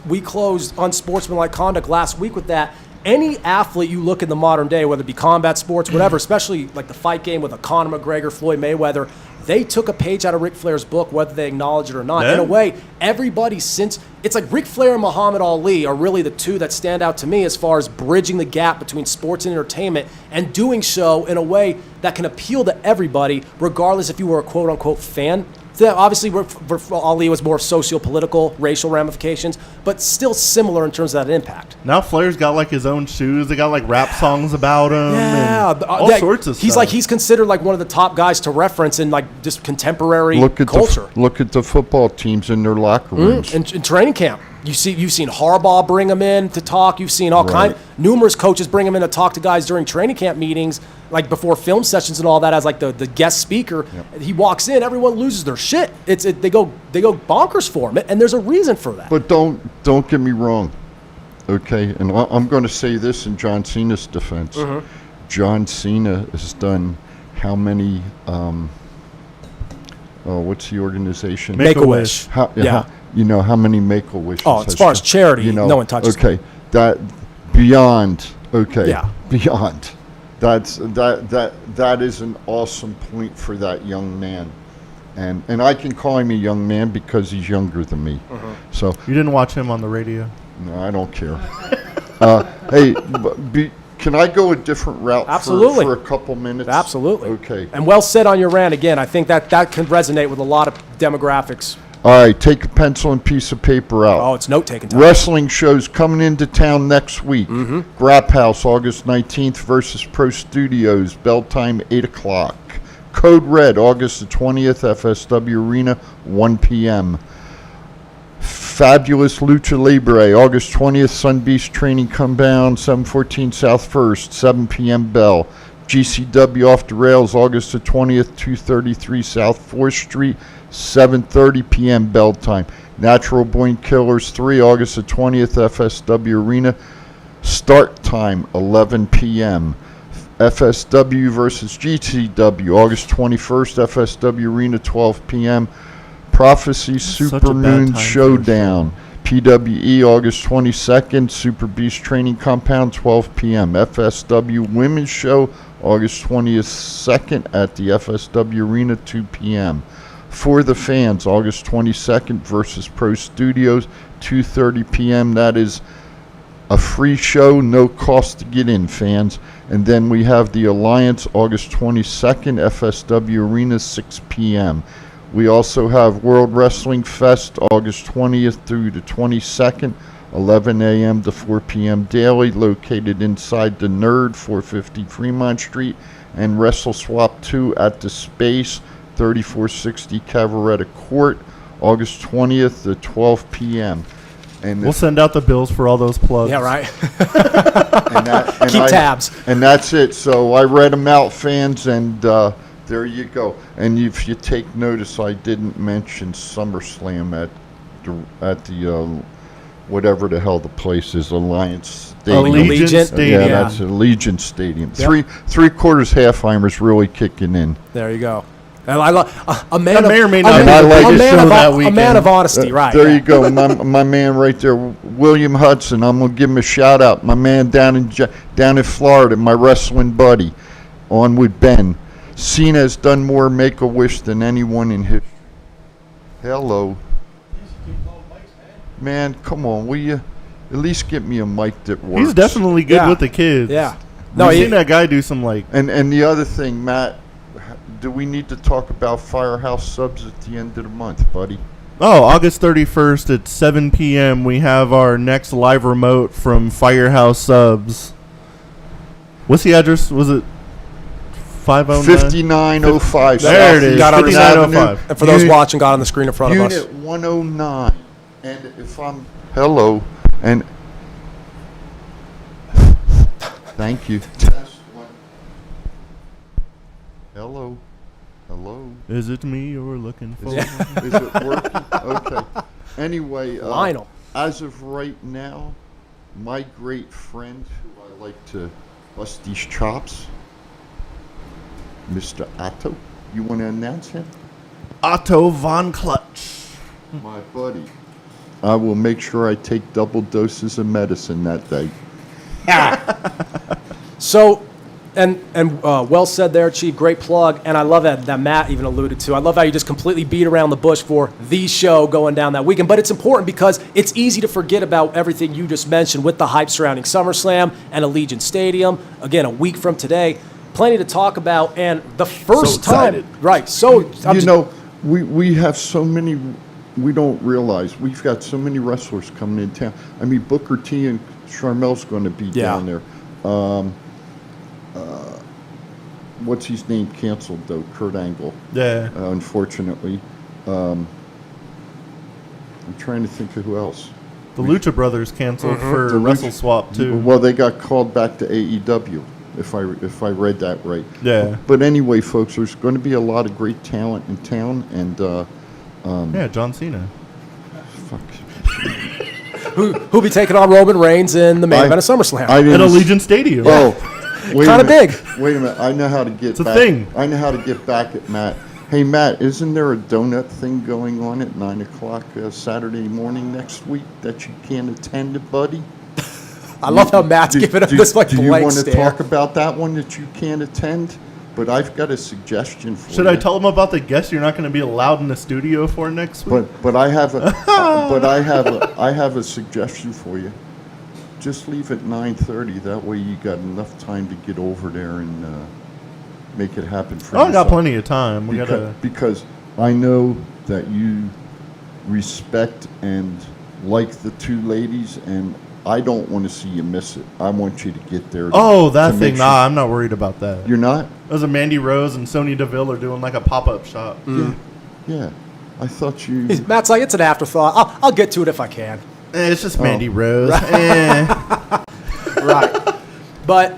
unsportsmanlike conduct last week with that. Any athlete you look in the modern day, whether it be combat sports, whatever, especially like the fight game with a Conor McGregor, Floyd Mayweather, they took a page out of Ric Flair's book, whether they acknowledge it or not. Yeah. In a way, everybody since it's like Ric Flair and Muhammad Ali are really the two that stand out to me as far as bridging the gap between sports and entertainment and doing so in a way that can appeal to everybody, regardless if you were a quote unquote fan. So obviously, Ali was more socio-political, racial ramifications, but still similar in terms of that impact. Now Flair's got like his own shoes. They got like rap songs about him. Yeah, and all sorts of stuff. He's considered like one of the top guys to reference in like just contemporary look at culture. look at the football teams in their locker rooms. In training camp. You've seen Harbaugh bring him in to talk. You've seen numerous coaches bring him in to talk to guys during training camp meetings, like before film sessions and all that, as like the guest speaker. Yep. He walks in, everyone loses their shit. They go bonkers for him, and there's a reason for that. But don't get me wrong, okay? And I'm going to say this in John Cena's defense. Mm-hmm. John Cena has done how many? What's the organization? Make-A-Wish. How many Make-A-Wishes? Oh, as far as charity, no one touches. Okay, that beyond. Okay, yeah, beyond. That is an awesome point for that young man, and I can call him a young man because he's younger than me. Mm-hmm. So you didn't watch him on the radio? No, I don't care. Hey, can I go a different route? Absolutely. For a couple minutes? Absolutely. Okay. And well said on your rant again. I think that can resonate with a lot of demographics. All right, take a pencil and piece of paper out. Oh, it's note-taking time. Wrestling shows coming into town next week. Mm-hmm. Grap House, August 19th versus Pro Studios. Bell time, 8 o'clock. Code Red, August the 20th, FSW Arena, 1 p.m. Fabulous Lucha Libre, August 20th, Sun Beast Training Compound, 714 South 1st, 7 p.m. Bell. GCW Off the Rails, August the 20th, 233 South 4th Street, 7:30 p.m. Bell time. Natural Born Killers 3, August the 20th, FSW Arena. Start time, 11 p.m. FSW versus GCW, August 21st, FSW Arena, 12 p.m. Prophecy Supermoon Showdown, PWE, August 22nd, Super Beast Training Compound, 12 p.m. FSW Women's Show, August 22nd at the FSW Arena, 2 p.m. For the Fans, August 22nd versus Pro Studios, 2:30 p.m. That is a free show, no cost to get in, fans. And then we have the Alliance, August 22nd, FSW Arena, 6 p.m. We also have World Wrestling Fest, August 20th through the 22nd, 11 a.m. to 4 p.m. daily, located inside the Nerd, 450 Fremont Street, and Wrestle Swap 2 at the Space, 3460 Cavaretta Court, August 20th to 12 p.m. And we'll send out the bills for all those plugs. Yeah, right. Keep tabs. And that's it. So I read them out, fans, and there you go. And if you take notice, I didn't mention SummerSlam at the whatever the hell the place is, Alliance Stadium. Allegiant Stadium. Yeah, that's Allegiant Stadium. Yep. Three-quarters Halfheimer's really kicking in. There you go. And I love a man that of may or may not be a man of honesty, right? There you go, my man right there, William Hudson. I'm gonna give him a shout out. My man down in Florida, my wrestling buddy, on with Ben. Cena has done more Make-A-Wish than anyone in history. Hello, man. Come on, will you at least get me a mic that works? He's definitely good with the kids. Yeah. No, I've seen that guy do some like. And the other thing, Matt. Do we need to talk about Firehouse Subs at the end of the month, buddy? Oh, August 31st at 7 p.m. we have our next live remote from Firehouse Subs. What's the address? Was it 509? 5905. There it is. Got on 5905. And for those watching, got on the screen in front of us. Unit 109. And if I'm... Hello. And... Thank you. Hello. Hello. Is it me you're looking for? Is it working? Okay. Anyway, Lionel. As of right now, my great friend, who I like to bust these chops, Mr. Otto. You want to announce him? Otto von Clutch. My buddy. I will make sure I take double doses of medicine that day. So, and well said there, Chief. Great plug. And I love that Matt even alluded to. I love how you just completely beat around the bush for the show going down that weekend. But it's important because it's easy to forget about everything you just mentioned with the hype surrounding SummerSlam and Allegiant Stadium. Again, a week from today. Plenty to talk about. And the first time. Right. So, we have so many, we don't realize. We've got so many wrestlers coming in town. I mean, Booker T and Sharmel's going to be down there. What's his name canceled, though? Kurt Angle. Yeah. Unfortunately. I'm trying to think of who else. The Lucha Brothers canceled for The Wrestle Lucha- Swap too. Well, they got called back to AEW, if I read that right. Yeah. But anyway, folks, there's going to be a lot of great talent in town, and Yeah, John Cena. fuck. Who'll be taking on Roman Reigns in the main event of SummerSlam? I At didn't Allegiant Stadium. Oh, wait a Kinda minute. big. Wait a minute. I know how to get It's a back. thing. I know how to get back at Matt. Hey, Matt, isn't there a donut thing going on at 9 o'clock Saturday morning next week that you can't attend, buddy? I love how Matt's giving up this like Do you blank want to stare. talk about that one that you can't attend? But I've got a suggestion for you. Should I tell them about the guest you're not going to be allowed in the studio for next week? But I have a I have a suggestion for you. Just leave at 9:30. That way you got enough time to get over there and make it happen for I got yourself. plenty of time. We Because I know that you respect and like the two ladies, and I don't want to see you miss it. I want you to get there. Oh, to that make thing. sure- Nah, I'm not worried about that. You're not? Those are Mandy Rose and Sonya Deville are doing like a pop-up shop. Yeah. I thought you. Matt's like, it's an afterthought. I'll get to it if I can. It's just Oh. Mandy Rose. Right. But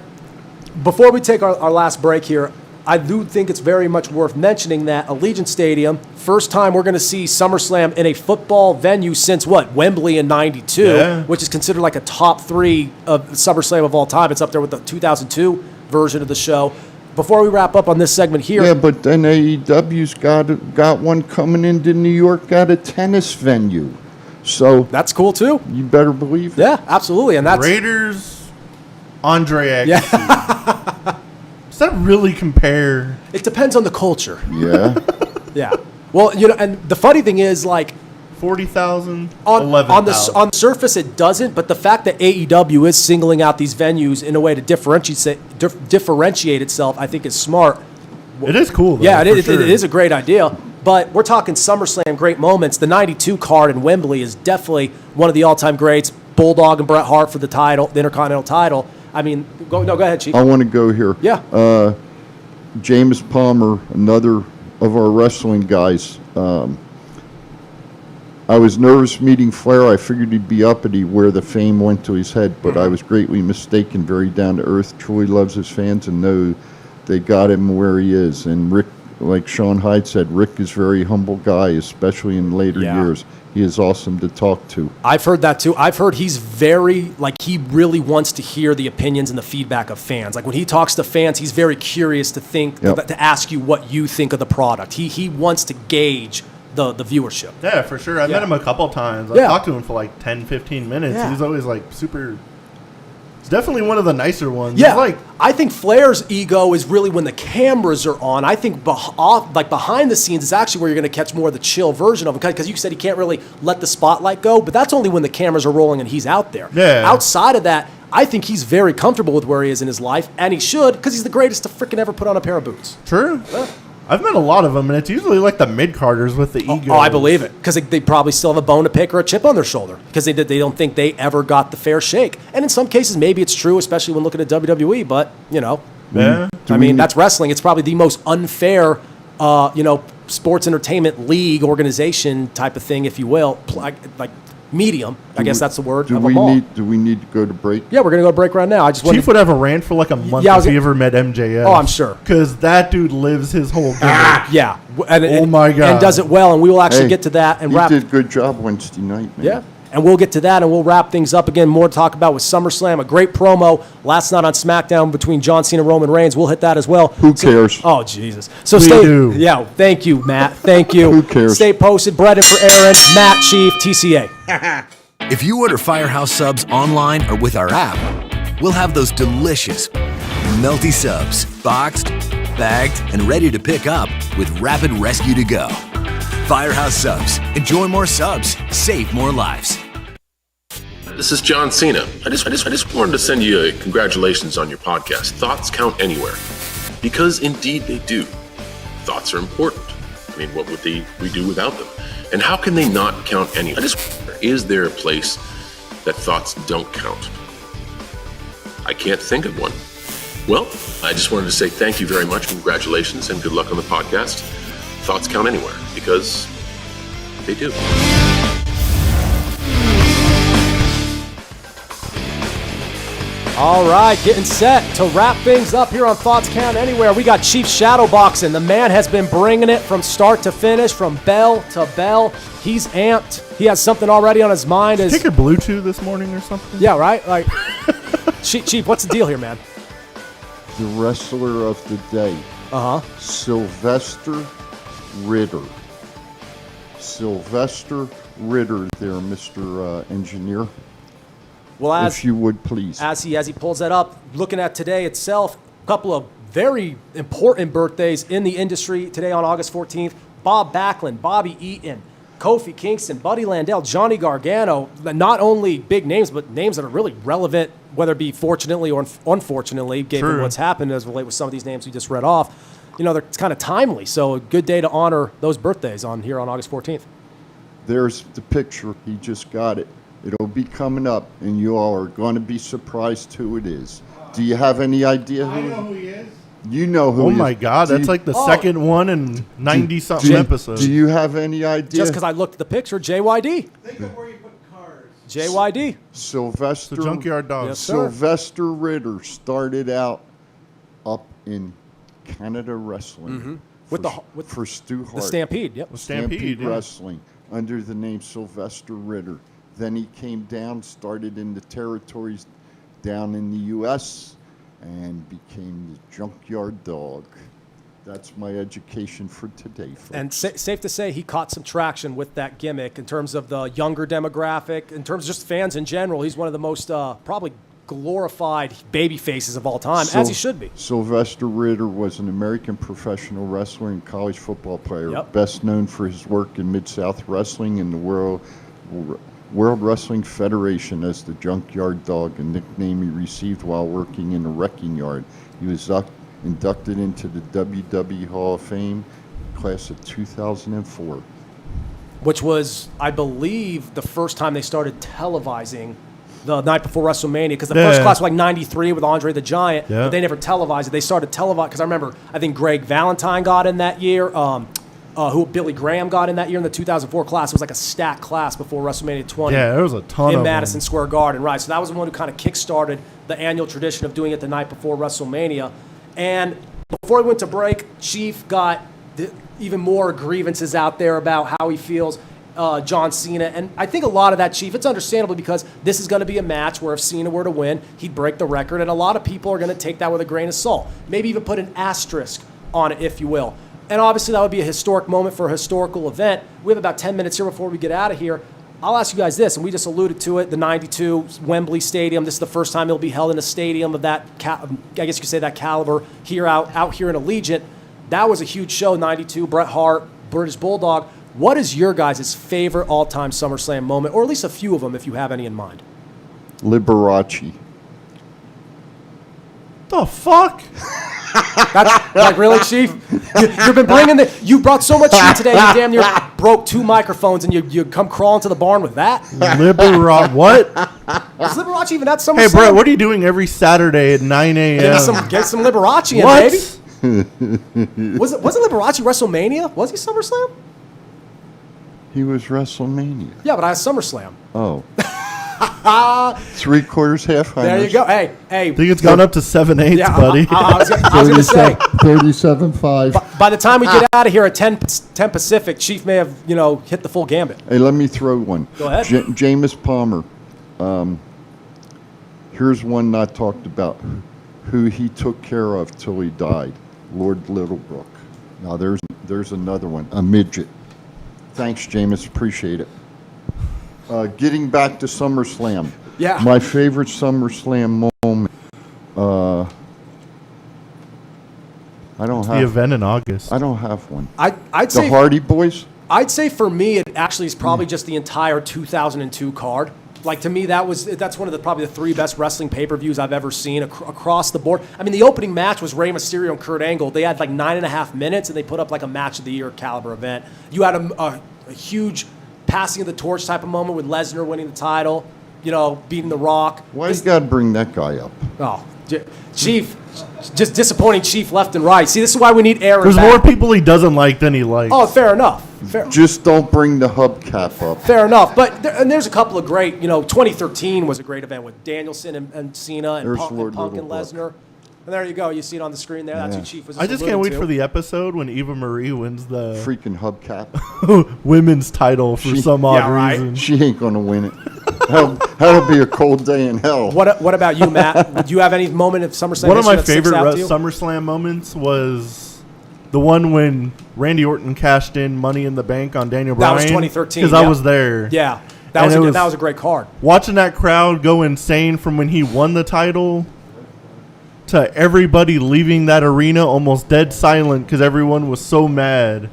before we take our last break here, I do think it's very much worth mentioning that Allegiant Stadium, first time we're going to see SummerSlam in a football venue since what? Wembley in 92, Yeah. which is considered like a top 3 of SummerSlam of all time. It's up there with the 2002 version of the show. Before we wrap up on this segment here, Yeah, but then AEW's got one coming into New York at a tennis venue. So that's cool too. you better believe it. Yeah, absolutely. And that's Raiders, Andre Agassi. Yeah. Does that really compare? it depends on the culture. Yeah. Yeah. Well, and the funny thing is, like, 40,000, on 11,000. on the surface it doesn't, but the fact that AEW is singling out these venues in a way to differentiate itself, I think is smart. It is cool, though. Yeah, for it sure. is a great idea. But we're talking SummerSlam great moments. The 92 card in Wembley is definitely one of the all-time greats. Bulldog and Bret Hart for the title, the Intercontinental title. I mean, go ahead, Chief. I want to go here. Yeah. James Palmer, another of our wrestling guys. I was nervous meeting Flair. I figured he'd be uppity where the fame went to his head, but I was greatly mistaken. Very down to earth, truly loves his fans, and know they got him where he is. And Rick, like Sean Hyde said, Rick is a very humble guy, especially in later Yeah. years. He is awesome to talk to. I've heard that too. I've heard he's very, like, he really wants to hear the opinions and the feedback of fans. Like, when he talks to fans, he's very curious to Yep. to ask you what you think of the product. He wants to gauge the viewership. Yeah, for sure. I Yeah. met him a couple times. I Yeah. talked to him for like 10, 15 minutes. Yeah. He's always like super. It's definitely one of the nicer ones. Yeah, He's like, I think Flair's ego is really when the cameras are on. I think behind the scenes is actually where you're going to catch more of the chill version of him, because you said he can't really let the spotlight go, but that's only when the cameras are rolling and he's out there. Yeah. Outside of that, I think he's very comfortable with where he is in his life, and he should, because he's the greatest to freaking ever put on a pair of boots. true. I've met a lot of them, and it's usually like the mid-carders with the ego. Oh, I believe it, because they probably still have a bone to pick or a chip on their shoulder, because they don't think they ever got the fair shake. And in some cases, maybe it's true, especially when looking at WWE, but, Yeah. I mean, that's wrestling. It's probably the most unfair, sports entertainment league organization type of thing, if you will, like medium. I guess that's the word Do of we them all. need to go to break? Yeah, we're gonna go to break right now. I just want Chief would have a rant for like a month Yeah, I if was he gonna- ever met MJF. Oh, I'm sure. Because that dude lives his whole gimmick. yeah. Oh my God. And does it well, and we will actually Hey, get to that and he wrap. did a good job Wednesday night, man. Yeah. And we'll get to that, and we'll wrap things up again. More to talk about with SummerSlam. A great promo last night on SmackDown between John Cena and Roman Reigns. We'll hit that as well. Who cares? Oh, Jesus. So We stay. do. Yeah, thank you, Matt. Thank you. Who cares? Stay posted. Brendan for Aaron, Matt, Chief, TCA. If you order Firehouse Subs online or with our app, we'll have those delicious, melty subs boxed, bagged, and ready to pick up with rapid rescue to go. Firehouse Subs. Enjoy more subs. Save more lives. This is John Cena. I just wanted to send you a congratulations on your podcast. Thoughts count anywhere, because indeed they do. Thoughts are important. I mean, what would we do without them? And how can they not count anywhere? I just wonder, is there a place that thoughts don't count? I can't think of one. Well, I just wanted to say thank you very much, congratulations, and good luck on the podcast. Thoughts count anywhere, because they do. All right, getting set to wrap things up here on Thoughts Count Anywhere. We got Chief Shadowboxing. The man has been bringing it from start to finish, from bell to bell. He's amped. He has something already on his mind. Take a Bluetooth this morning or something? Yeah, right? Like, Chief, what's the deal here, man? The wrestler of the day. Sylvester Ritter. Sylvester Ritter there, Mr. Engineer. Well, if you would, please. As he pulls that up, looking at today itself, a couple of very important birthdays in the industry today on August 14th. Bob Backlund, Bobby Eaton, Kofi Kingston, Buddy Landell, Johnny Gargano. Not only big names, but names that are really relevant, whether it be fortunately or unfortunately, given what's happened as relate with some of these names we just read off. You know, they're kind of timely. So a good day to honor those birthdays on August 14th. There's the picture. He just got it. It'll be coming up, and you all are going to be surprised who it is. Do you have any idea who? I know who he is. You know who he is. Oh, my God. That's like the second one in 90-something episodes. Do you have any idea? Just because I looked at the picture, JYD. Think of where you put cars. JYD. Sylvester. The Junkyard Dog. Yes, sir. Sylvester Ritter started out up in Canada Wrestling. For Stu Hart. The Stampede, yep. Stampede Wrestling under the name Sylvester Ritter. Then he came down, started in the territories down in the U.S., and became the Junkyard Dog. That's my education for today, folks. And safe to say he caught some traction with that gimmick in terms of the younger demographic, in terms of just fans in general. He's one of the most probably glorified baby faces of all time, as he should be. Sylvester Ritter was an American professional wrestler and college football player, best known for his work in Mid-South Wrestling and the World Wrestling Federation as the Junkyard Dog, a nickname he received while working in a wrecking yard. He was inducted into the WWE Hall of Fame class of 2004. Which was, I believe, the first time they started televising the night before WrestleMania, because the first class was like 93 with Andre the Giant, but they never televised it. They started televising, because I remember, I think Greg Valentine got in that year, who Billy Graham got in that year in the 2004 class. It was like a stacked class before WrestleMania 20. Yeah, there was a ton in of Madison them. Square Garden, right? So that was the one who kind of kick-started the annual tradition of doing it the night before WrestleMania. And before we went to break, Chief got even more grievances out there about how he feels John Cena. And I think a lot of that, Chief, it's understandable because this is going to be a match where if Cena were to win, he'd break the record. And a lot of people are going to take that with a grain of salt. Maybe even put an asterisk on it, if you will. And obviously that would be a historic moment for a historical event. We have about 10 minutes here before we get out of here. I'll ask you guys this, and we just alluded to it, the 92 Wembley Stadium. This is the first time it'll be held in a stadium of that, I guess you could say that caliber, here out here in Allegiant. That was a huge show, 92, Bret Hart, British Bulldog. What is your guys' favorite all-time SummerSlam moment, or at least a few of them if you have any in mind? Liberace. The fuck? That's like, really, Chief? You've been bringing you brought so much heat today, you damn near broke 2 microphones, and you come crawling to the barn with that? Liberace, what? Is Liberace even at SummerSlam? Hey, Brett, what are you doing every Saturday at 9 a.m.? Get some Liberace in, baby. Wasn't Liberace WrestleMania? Was he SummerSlam? He was WrestleMania. Yeah, but I have SummerSlam. Oh. 3/4 half. There you go. Hey. I think it's gone up to 7/8, buddy. I was going to say 37.5. By the time we get out of here at 10 Pacific, Chief may have hit the full gambit. Hey, let me throw one. Go ahead. Jameis Palmer. Here's one not talked about. Who he took care of till he died. Lord Littlebrook. Now there's another one. A midget. Thanks, Jameis. Appreciate it. Getting back to SummerSlam. Yeah. My favorite SummerSlam moment. I don't have the event in August. I don't have one. I'd say the Hardy Boys. I'd say for me, it actually is probably just the entire 2002 card. Like, to me, that's one of probably the 3 best wrestling pay-per-views I've ever seen across the board. I mean, the opening match was Rey Mysterio and Kurt Angle. They had like 9.5 minutes, and they put up like a match of the year caliber event. You had a huge passing of the torch type of moment with Lesnar winning the title, beating The Rock. Why you got to bring that guy up? Oh, Chief, just disappointing Chief left and right. See, this is why we need Aaron There's back. more people he doesn't like than he likes. Oh, fair enough. Fair. Just don't bring the hubcap up. Fair enough, but there's a couple of great. 2013 was a great event with Danielson and Cena and There's Punk, Lord and Littlebrook. Lesnar. And there you go. You see it on the screen there. That's Yeah. who Chief was. I just can't alluding wait to. for the episode when Eva Marie wins the Freaking hubcap. women's title for some odd Yeah, right. reason. She ain't gonna win it. That'll be a cold day in hell. What about you, Matt? Do you have any moment of SummerSlam? One of my history that sticks favorite out to you? SummerSlam moments was the one when Randy Orton cashed in Money in the Bank on Daniel That Bryan. was 2013, Because I was there. Yeah, that And was that was a great card. Watching that crowd go insane from when he won the title to everybody leaving that arena almost dead silent because everyone was so mad.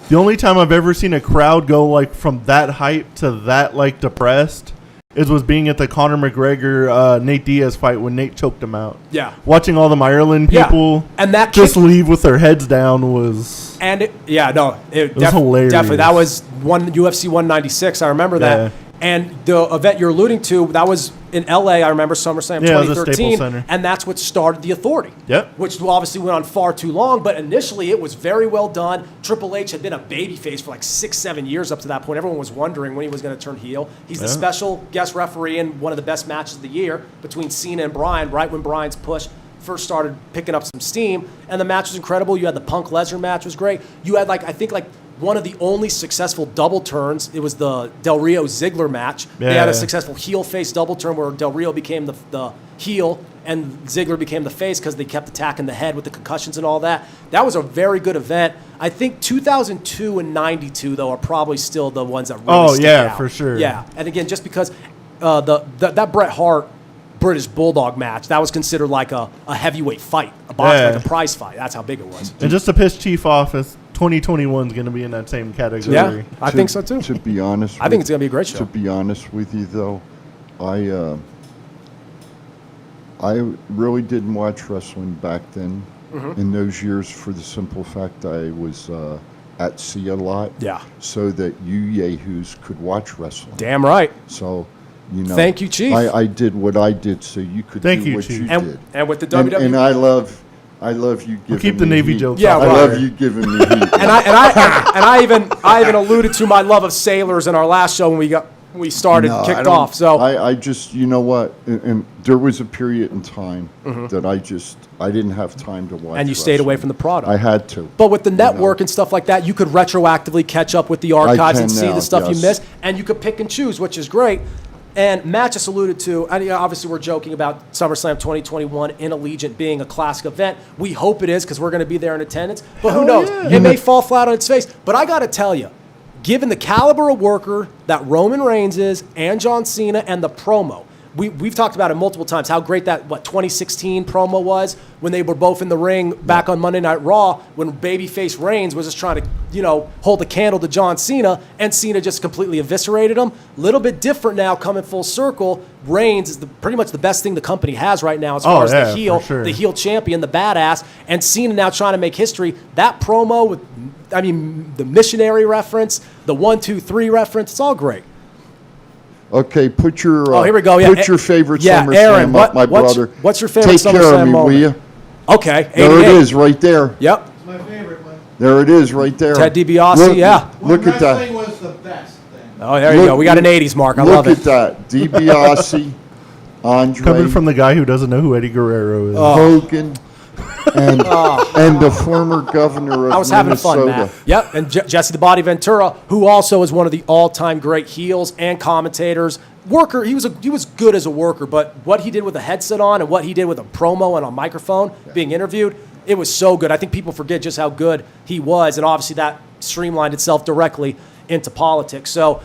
The only time I've ever seen a crowd go like from that hype to that like depressed was being at the Conor McGregor Nate Diaz fight when Nate choked him out. Yeah. Watching all the Ireland Yeah. people And that just kick- leave with their heads down was And it was hilarious. Definitely, that was UFC 196. I remember that. Yeah. And the event you're alluding to, that was in LA. I remember SummerSlam Yeah, it was at 2013, Staples Center. and that's what started the Authority. Yep. Which obviously went on far too long, but initially it was very well done. Triple H had been a babyface for like 6-7 years up to that point. Everyone was wondering when he was going to turn heel. He's the special guest referee in one of the best matches of the year between Cena and Bryan, right when Bryan's push first started picking up some steam, and the match was incredible. You had the Punk Lesnar match was great. You had I think one of the only successful double turns. It was the Del Rio Ziggler match. They had a Yeah. successful heel face double turn where Del Rio became the heel and Ziggler became the face because they kept attacking the head with the concussions and all that. That was a very good event. I think 2002 and 92 though are probably still the ones that really stick out. for sure. Yeah, and again, just because that Bret Hart British Bulldog match, that was considered like a heavyweight fight, a box, Yeah. like a prize fight. That's how big it was. And just to piss Chief off, 2021 is going to be in that same category. Yeah, I think so too. To be honest, I think it's gonna be a great show. To be honest with you, though, I really didn't watch wrestling back then. Mm-hmm. In those years, for the simple fact I was at sea a lot. Yeah. So that you yahoos could watch wrestling. Damn right. So, Thank you, Chief. I did what I did, so you could Thank do you, what Chief. you And, did. and with the WWE, And I love you giving keep the me Navy heat. jokes Yeah, off I right. there. love you giving me heat. and I even alluded to my love of sailors in our last show when we started No, I kicked don't- off. So I just, you know what? And there was a period in time that I didn't have time to watch. Mm-hmm. and you stayed away from the product. I had to. But with the network and stuff like that, you could retroactively catch up with the archives can and see now, the stuff you yes. missed, and you could pick and choose, which is great. And Matt just alluded to, and obviously we're joking about SummerSlam 2021 in Allegiant being a classic event. We hope it is because we're going to be there in attendance. But who knows? It may fall flat on its face. But I got to tell you, given the caliber of worker that Roman Reigns is and John Cena and the promo, we've talked about it multiple times, how great that, 2016 promo was when they were both in the ring back on Monday Night Raw when babyface Reigns was just trying to, hold the candle to John Cena, and Cena just completely eviscerated him. Little bit different now, coming full circle. Reigns is pretty much the best thing the company has right now as far as the heel, for sure. the heel champion, the badass, and Cena now trying to make history. That promo with, the missionary reference, the 1, 2, 3 reference, it's all great. Okay, put your Oh, here we go. Yeah, put your favorite yeah, SummerSlam Aaron, up, my what's brother. your favorite Take care SummerSlam of me, moment? will you? Okay, There it 88. is, right there. Yep. There it is, right there. Ted DiBiase, yeah. Look at that. Wrestling was the best thing. Oh, there you go. We got an 80s mark. I love Look it. at that. DiBiase, Andre, Coming from the guy who doesn't know who Eddie Guerrero is. Hogan, and the former governor of I was having Minnesota. fun, Matt. Yep, and Jesse the Body Ventura, who also is one of the all-time great heels and commentators. Worker, he was good as a worker, but what he did with a headset on and what he did with a promo and a microphone being interviewed, it was so good. I think people forget just how good he was, and obviously that streamlined itself directly into politics. So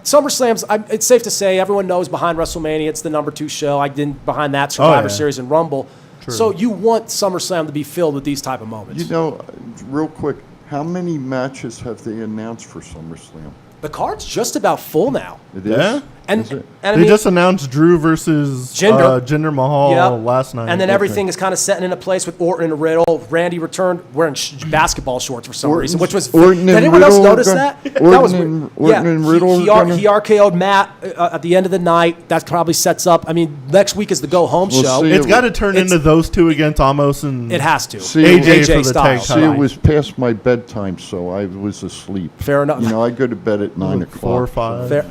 SummerSlam's, it's safe to say, everyone knows behind WrestleMania, it's the number 2 show. I didn't behind that Survivor yeah. Series and Rumble. So you want SummerSlam to be filled with these type of moments. You know, real quick, how many matches have they announced for SummerSlam? The card's just about full now. It is? Yeah? And I They mean, just announced Drew versus Jinder Mahal last night. And then everything is kind of setting into place with Orton and Riddle. Randy returned wearing basketball shorts for some reason, which was. Orton did and anyone else Riddle notice gonna- that? That Orton was and- weird. Orton and Riddle He are gonna- RKO'd Matt at the end of the night. That probably sets up. I mean, next week is the go home We'll show. see. it's got to turn into those two against Amos and It has to. See, AJ for the Styles. tag See, title. it was past my bedtime, so I was asleep. Fair enough. You know, I go to bed at 9 o'clock. 4 or 5. Fair.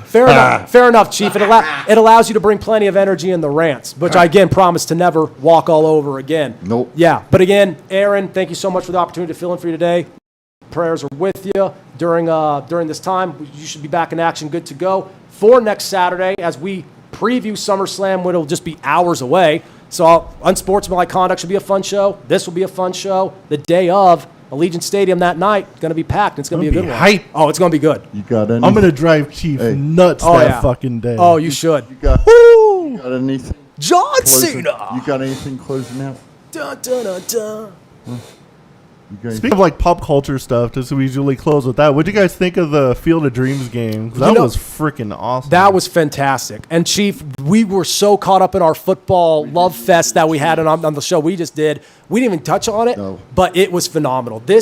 Fair enough. Fair enough, Chief. It allows you to bring plenty of energy in the rants, which I again promise to never walk all over again. Nope. Yeah, but again, Aaron, thank you so much for the opportunity to fill in for you today. Prayers are with you during this time. You should be back in action, good to go for next Saturday as we preview SummerSlam, when it'll just be hours away. So Unsportsmanlike Conduct should be a fun show. This will be a fun show. The day of Allegiant Stadium that night going to be packed. It's going to be a good one. hype. Oh, it's going to be good. You got any? I'm going to drive Chief nuts Oh, that yeah. fucking day. Oh, you should. You got anything? John closing- Cena. You got anything closing out? Dun, dun, dun, dun. You got Speaking of like pop culture stuff, just so we usually close with that, what do you guys think of the Field of Dreams game? 'Cause that was freaking awesome. That was fantastic. And Chief, we were so caught up in our football love fest that we had on the show we just did. We didn't even touch on it, No. but it was phenomenal. that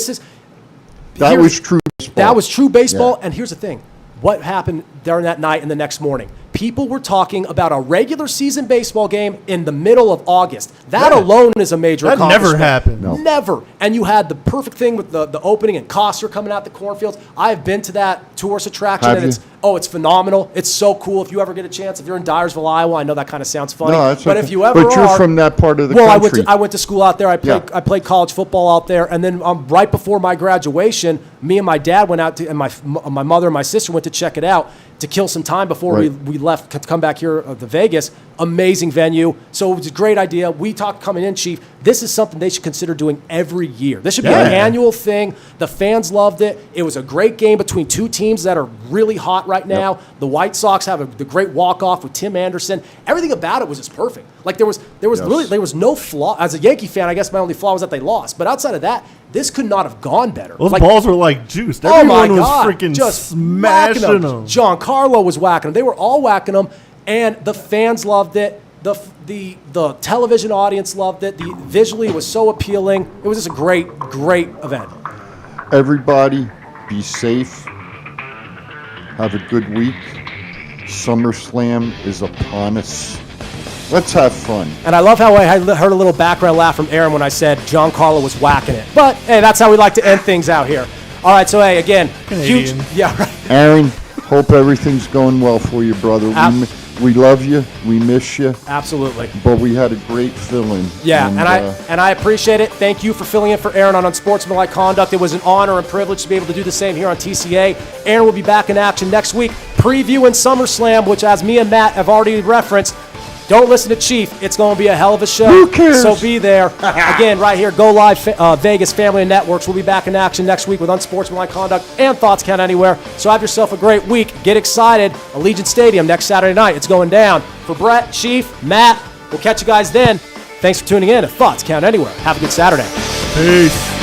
here's- was true baseball. That was true baseball. Yeah. And here's the thing. What happened during that night and the next morning? People were talking about a regular season baseball game in the middle of August. That alone is a major That never accomplishment. happened. No. Never. And you had the perfect thing with the opening and Costner coming out the cornfields. I've been to that tourist attraction, Have and you? it's phenomenal. It's so cool. If you ever get a chance, if you're in Dyersville, Iowa, I know that kind of sounds funny, No, that's but okay. if you ever But you're are, from that part of the well, country. I went to school out there. I Yeah. played college football out there, and then right before my graduation, me and my dad went out to, and my mother and my sister went to check it out to kill some time before Right. we left to come back here to Vegas. Amazing venue. So it was a great idea. We talked coming in, Chief. This is something they should consider doing every year. This should be an annual thing. The fans loved it. It was a great game between two teams that are really hot right now. The White Sox have the great walk-off with Tim Anderson. Everything about it was just perfect. Like there was no flaw. As a Yankee fan, I guess my only flaw was that they lost. But outside of that, this could not have gone better. Those Like, balls were like juiced. oh my Everyone was God, freaking just smashing whacking them. Giancarlo was whacking them. They were all whacking them, and the fans loved it. The television audience loved it. Visually, it was so appealing. It was just a great event. Everybody, be safe. Have a good week. SummerSlam is upon us. Let's have fun. And I love how I heard a little background laugh from Aaron when I said Giancarlo was whacking it. But hey, that's how we like to end things out here. All right, so hey, again, huge, Canadian. yeah, right. Aaron, hope everything's going well for you, brother. We love you. We miss you. Absolutely. But we had a great fill-in. Yeah, and I appreciate it. Thank you for filling in for Aaron on Unsportsmanlike Conduct. It was an honor and privilege to be able to do the same here on TCA. Aaron will be back in action next week, previewing SummerSlam, which, as me and Matt have already referenced, don't listen to Chief. It's going to be a hell of a show. Who cares? So be there. Again, right here, Go Live Vegas Family and Networks. We'll be back in action next week with Unsportsmanlike Conduct and Thoughts Count Anywhere. So have yourself a great week. Get excited. Allegiant Stadium next Saturday night. It's going down. For Brett, Chief, Matt, we'll catch you guys then. Thanks for tuning in to Thoughts Count Anywhere. Have a good Saturday. Peace.